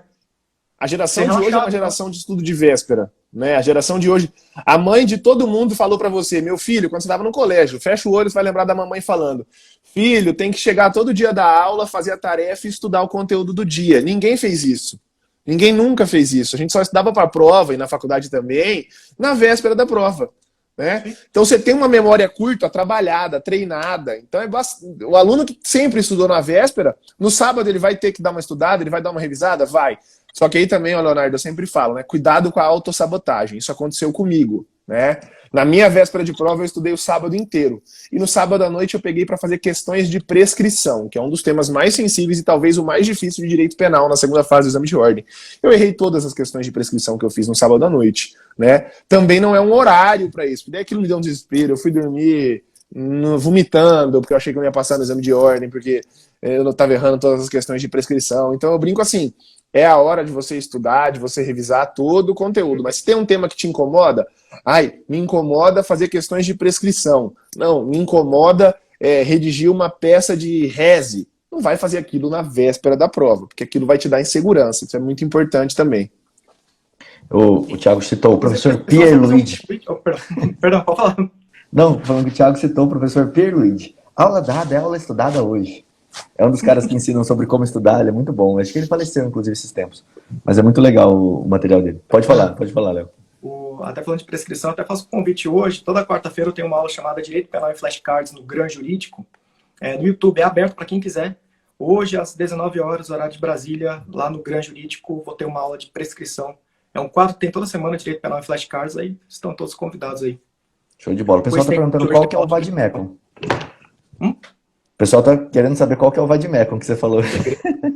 A geração de hoje é uma geração de estudo de véspera, né? A geração de hoje... A mãe de todo mundo falou pra você, meu filho, quando você estava no colégio, fecha o olho, você vai lembrar da mamãe falando, filho, tem que chegar todo dia da aula, fazer a tarefa e estudar o conteúdo do dia. Ninguém fez isso. Ninguém nunca fez isso. A gente só estudava para a prova, e na faculdade também, na véspera da prova. Né? Então você tem uma memória curta, trabalhada, treinada. Então o aluno que sempre estudou na véspera, no sábado ele vai ter que dar uma estudada, ele vai dar uma revisada? Vai. Só que aí também, ó, Leonardo, eu sempre falo, né? Cuidado com a autossabotagem. Isso aconteceu comigo, né? Na minha véspera de prova eu estudei o sábado inteiro. E no sábado à noite eu peguei para fazer questões de prescrição, que é um dos temas mais sensíveis e talvez o mais difícil de direito penal na segunda fase do exame de ordem. Eu errei todas as questões de prescrição que eu fiz no sábado à noite, né? Também não é um horário para isso, porque daí aquilo me deu um desespero, eu fui dormir vomitando, porque eu achei que eu não ia passar no exame de ordem, porque eu não estava errando todas as questões de prescrição. Então eu brinco assim, é a hora de você estudar, de você revisar todo o conteúdo. Mas se tem um tema que te incomoda, me incomoda fazer questões de prescrição. Não, me incomoda redigir uma peça de reze. Não vai fazer aquilo na véspera da prova, porque aquilo vai te dar insegurança. Isso é muito importante também. O Thiago citou o professor Pierluigi. Perdão, pode falar. Não, falando que o Thiago citou o professor Pierluigi. Aula dada é aula estudada hoje. É um dos caras que ensinam sobre como estudar, ele é muito bom. Acho que ele faleceu, inclusive, esses tempos. Mas é muito legal o material dele. Pode falar, Léo. Até falando de prescrição, até faço um convite hoje. Toda quarta-feira eu tenho uma aula chamada Direito Penal e Flashcards no Gran Jurídico. No YouTube, é aberto para quem quiser. Hoje, às 19 horas, horário de Brasília, lá no Gran Jurídico, vou ter uma aula de prescrição. É um quadro que tem toda semana, Direito Penal e Flashcards, aí estão todos convidados aí. Show de bola. O pessoal está perguntando qual que é o Vademecum. O pessoal está querendo saber qual que é o Vademecum que você falou.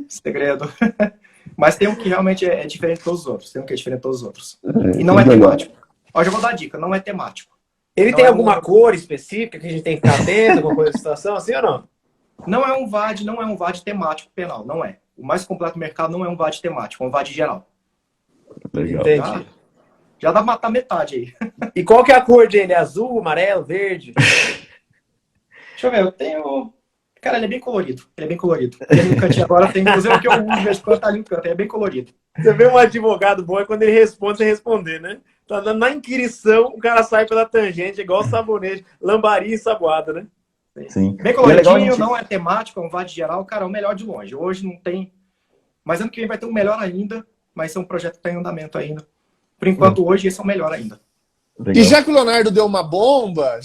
Segredo. Mas tem um que realmente é diferente de todos os outros. Tem um que é diferente de todos os outros. E não é temático. Ó, já vou dar a dica, não é temático. Ele tem alguma cor específica que a gente tem que ficar atento, alguma coisa de situação, assim ou não? Não é um VAD temático penal, não é. O mais completo do mercado não é um VAD temático, é um VAD geral. Legal. Entendi. Já dá pra matar metade aí. E qual que é a cor dele? Azul, amarelo, verde? Deixa eu ver, eu tenho... Cara, ele é bem colorido. Ele ali no cantinho agora tem, inclusive, o que eu uso, vejo quando tá ali no canto. Ele é bem colorido. Você vê um advogado bom é quando ele responde sem responder, né? Tá dando na inquirição, o cara sai pela tangente, igual sabonete, lambari e saboada, né? Sim. Bem coloridinho, não é temático, é um VAD geral. Cara, é o melhor de longe. Hoje não tem... Mas ano que vem vai ter um melhor ainda, mas é um projeto que tá em andamento ainda. Por enquanto, hoje, esse é o melhor ainda. Legal. E já que o Leonardo deu uma bomba,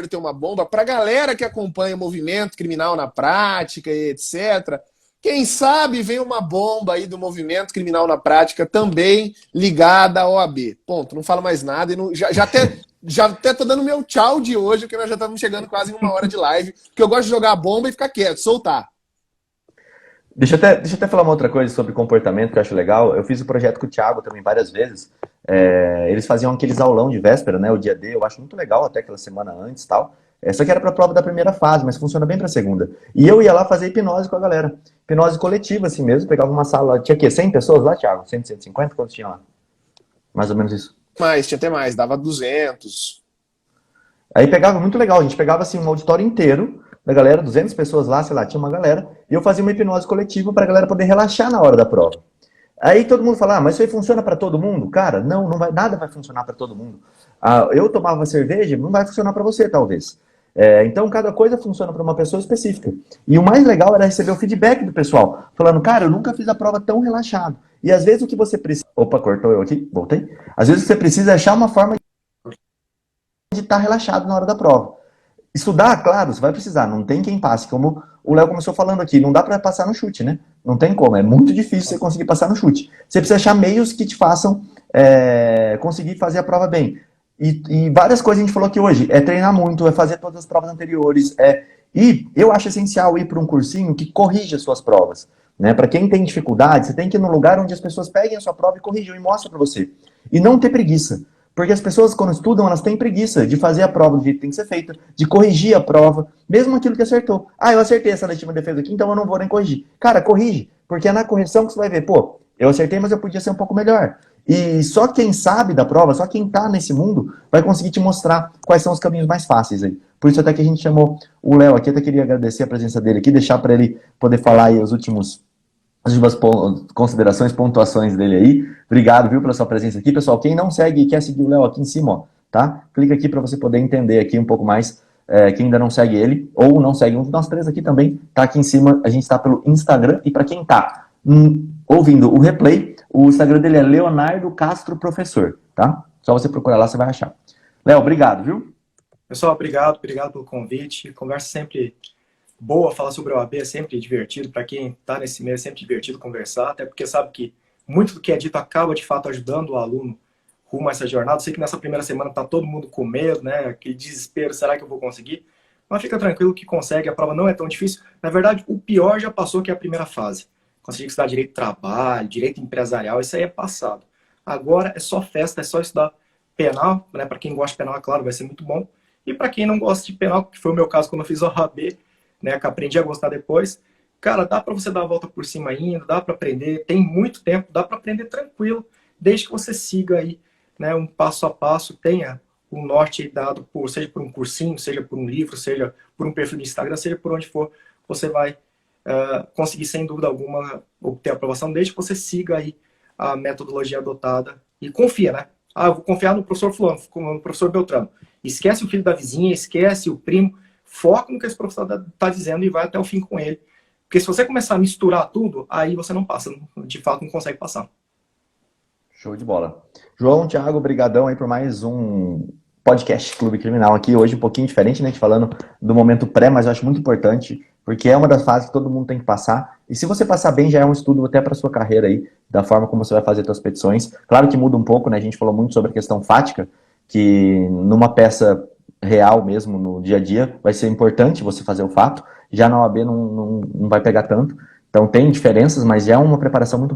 tem uma bomba pra galera que acompanha o movimento criminal na prática e etc., quem sabe vem uma bomba aí do movimento criminal na prática também ligada à OAB. Ponto, não falo mais nada. E já até tô dando meu tchau de hoje, porque nós já estamos chegando quase em 1 hora de live, porque eu gosto de jogar a bomba e ficar quieto, soltar. Deixa eu até falar uma outra coisa sobre comportamento que eu acho legal. Eu fiz o projeto com o Thiago também várias vezes. Eles faziam aqueles aulão de véspera, né? O dia D, eu acho muito legal, até aquela semana antes e tal. Só que era para a prova da primeira fase, mas funciona bem para a segunda. E eu ia lá fazer hipnose com a galera. Hipnose coletiva, assim mesmo. Pegava uma sala, tinha o quê? 100 pessoas lá, Thiago? 100, 150? Quantos tinha lá? Mais ou menos isso. Tinha até mais, dava 200. Aí pegava, muito legal, a gente pegava assim um auditório inteiro da galera, 200 pessoas lá, sei lá, tinha uma galera, e eu fazia uma hipnose coletiva para a galera poder relaxar na hora da prova. Aí todo mundo fala, mas isso aí funciona para todo mundo? Cara, não vai, nada vai funcionar para todo mundo. Eu tomava uma cerveja, não vai funcionar para você, talvez. Então, cada coisa funciona para uma pessoa específica. E o mais legal era receber o feedback do pessoal, falando, cara, eu nunca fiz a prova tão relaxado. E às vezes o que você precisa... Opa, cortou eu aqui, voltei. Às vezes você precisa achar uma forma de estar relaxado na hora da prova. Estudar, claro, você vai precisar, não tem quem passe, como o Léo começou falando aqui, não dá para passar no chute, né? Não tem como, é muito difícil você conseguir passar no chute. Você precisa achar meios que te façam conseguir fazer a prova bem. E várias coisas a gente falou aqui hoje, é treinar muito, é fazer todas as provas anteriores, e eu acho essencial ir para um cursinho que corrija as suas provas. Né? Para quem tem dificuldade, você tem que ir num lugar onde as pessoas peguem a sua prova e corrijam e mostram para você. E não ter preguiça. Porque as pessoas, quando estudam, elas têm preguiça de fazer a prova do jeito que tem que ser feita, de corrigir a prova, mesmo aquilo que acertou. Eu acertei essa legítima defesa aqui, então eu não vou nem corrigir. Cara, corrige, porque é na correção que você vai ver, pô, eu acertei, mas eu podia ser um pouco melhor. E só quem sabe da prova, só quem tá nesse mundo, vai conseguir te mostrar quais são os caminhos mais fáceis aí. Por isso até que a gente chamou o Léo aqui, até queria agradecer a presença dele aqui, deixar para ele poder falar aí as últimas considerações, pontuações dele aí. Obrigado, viu, pela sua presença aqui. Pessoal, quem não segue e quer seguir o Léo aqui em cima, ó, tá? Clica aqui para você poder entender aqui um pouco mais, quem ainda não segue ele, ou não segue um de nós três aqui também, tá aqui em cima, a gente tá pelo Instagram, e para quem tá ouvindo o replay, o Instagram dele é Leonardo Castro Professor, tá? Só você procurar lá, você vai achar. Léo, obrigado, viu? Pessoal, obrigado pelo convite. Conversa sempre boa, falar sobre o OAB é sempre divertido. Para quem está nesse meio é sempre divertido conversar, até porque sabe que muito do que é dito acaba, de fato, ajudando o aluno rumo a essa jornada. Eu sei que nessa primeira semana está todo mundo com medo, né? Aquele desespero, será que eu vou conseguir? Mas fica tranquilo que consegue, a prova não é tão difícil. Na verdade, o pior já passou, que é a primeira fase. Conseguir estudar direito de trabalho, direito empresarial, isso aí é passado. Agora é só festa, é só estudar penal, né? Para quem gosta de penal, é claro, vai ser muito bom. E para quem não gosta de penal, que foi o meu caso quando eu fiz o OAB, né, que aprendi a gostar depois, cara, dá para você dar a volta por cima ainda, dá para aprender, tem muito tempo, dá para aprender tranquilo, desde que você siga aí, né, um passo a passo, tenha o norte dado seja por um cursinho, seja por um livro, seja por um perfil de Instagram, seja por onde for, você vai conseguir, sem dúvida alguma, obter a aprovação, desde que você siga aí a metodologia adotada e confia, né? Eu vou confiar no professor fulano, no professor Beltrano. Esquece o filho da vizinha, esquece o primo, foca no que esse professor está dizendo e vai até o fim com ele. Porque se você começar a misturar tudo, aí você não passa, de fato não consegue passar. Show de bola. João, Thiago, brigadão aí por mais um podcast Clube Criminal aqui. Hoje um pouquinho diferente, né? A gente falando do momento pré, mas eu acho muito importante, porque é uma das fases que todo mundo tem que passar. E se você passar bem, já é um estudo até para sua carreira aí, da forma como você vai fazer suas petições. Claro que muda um pouco, né? A gente falou muito sobre a questão fática, que numa peça real mesmo, no dia a dia, vai ser importante você fazer o fato. Já na OAB não vai pegar tanto. Então tem diferenças, mas é uma preparação muito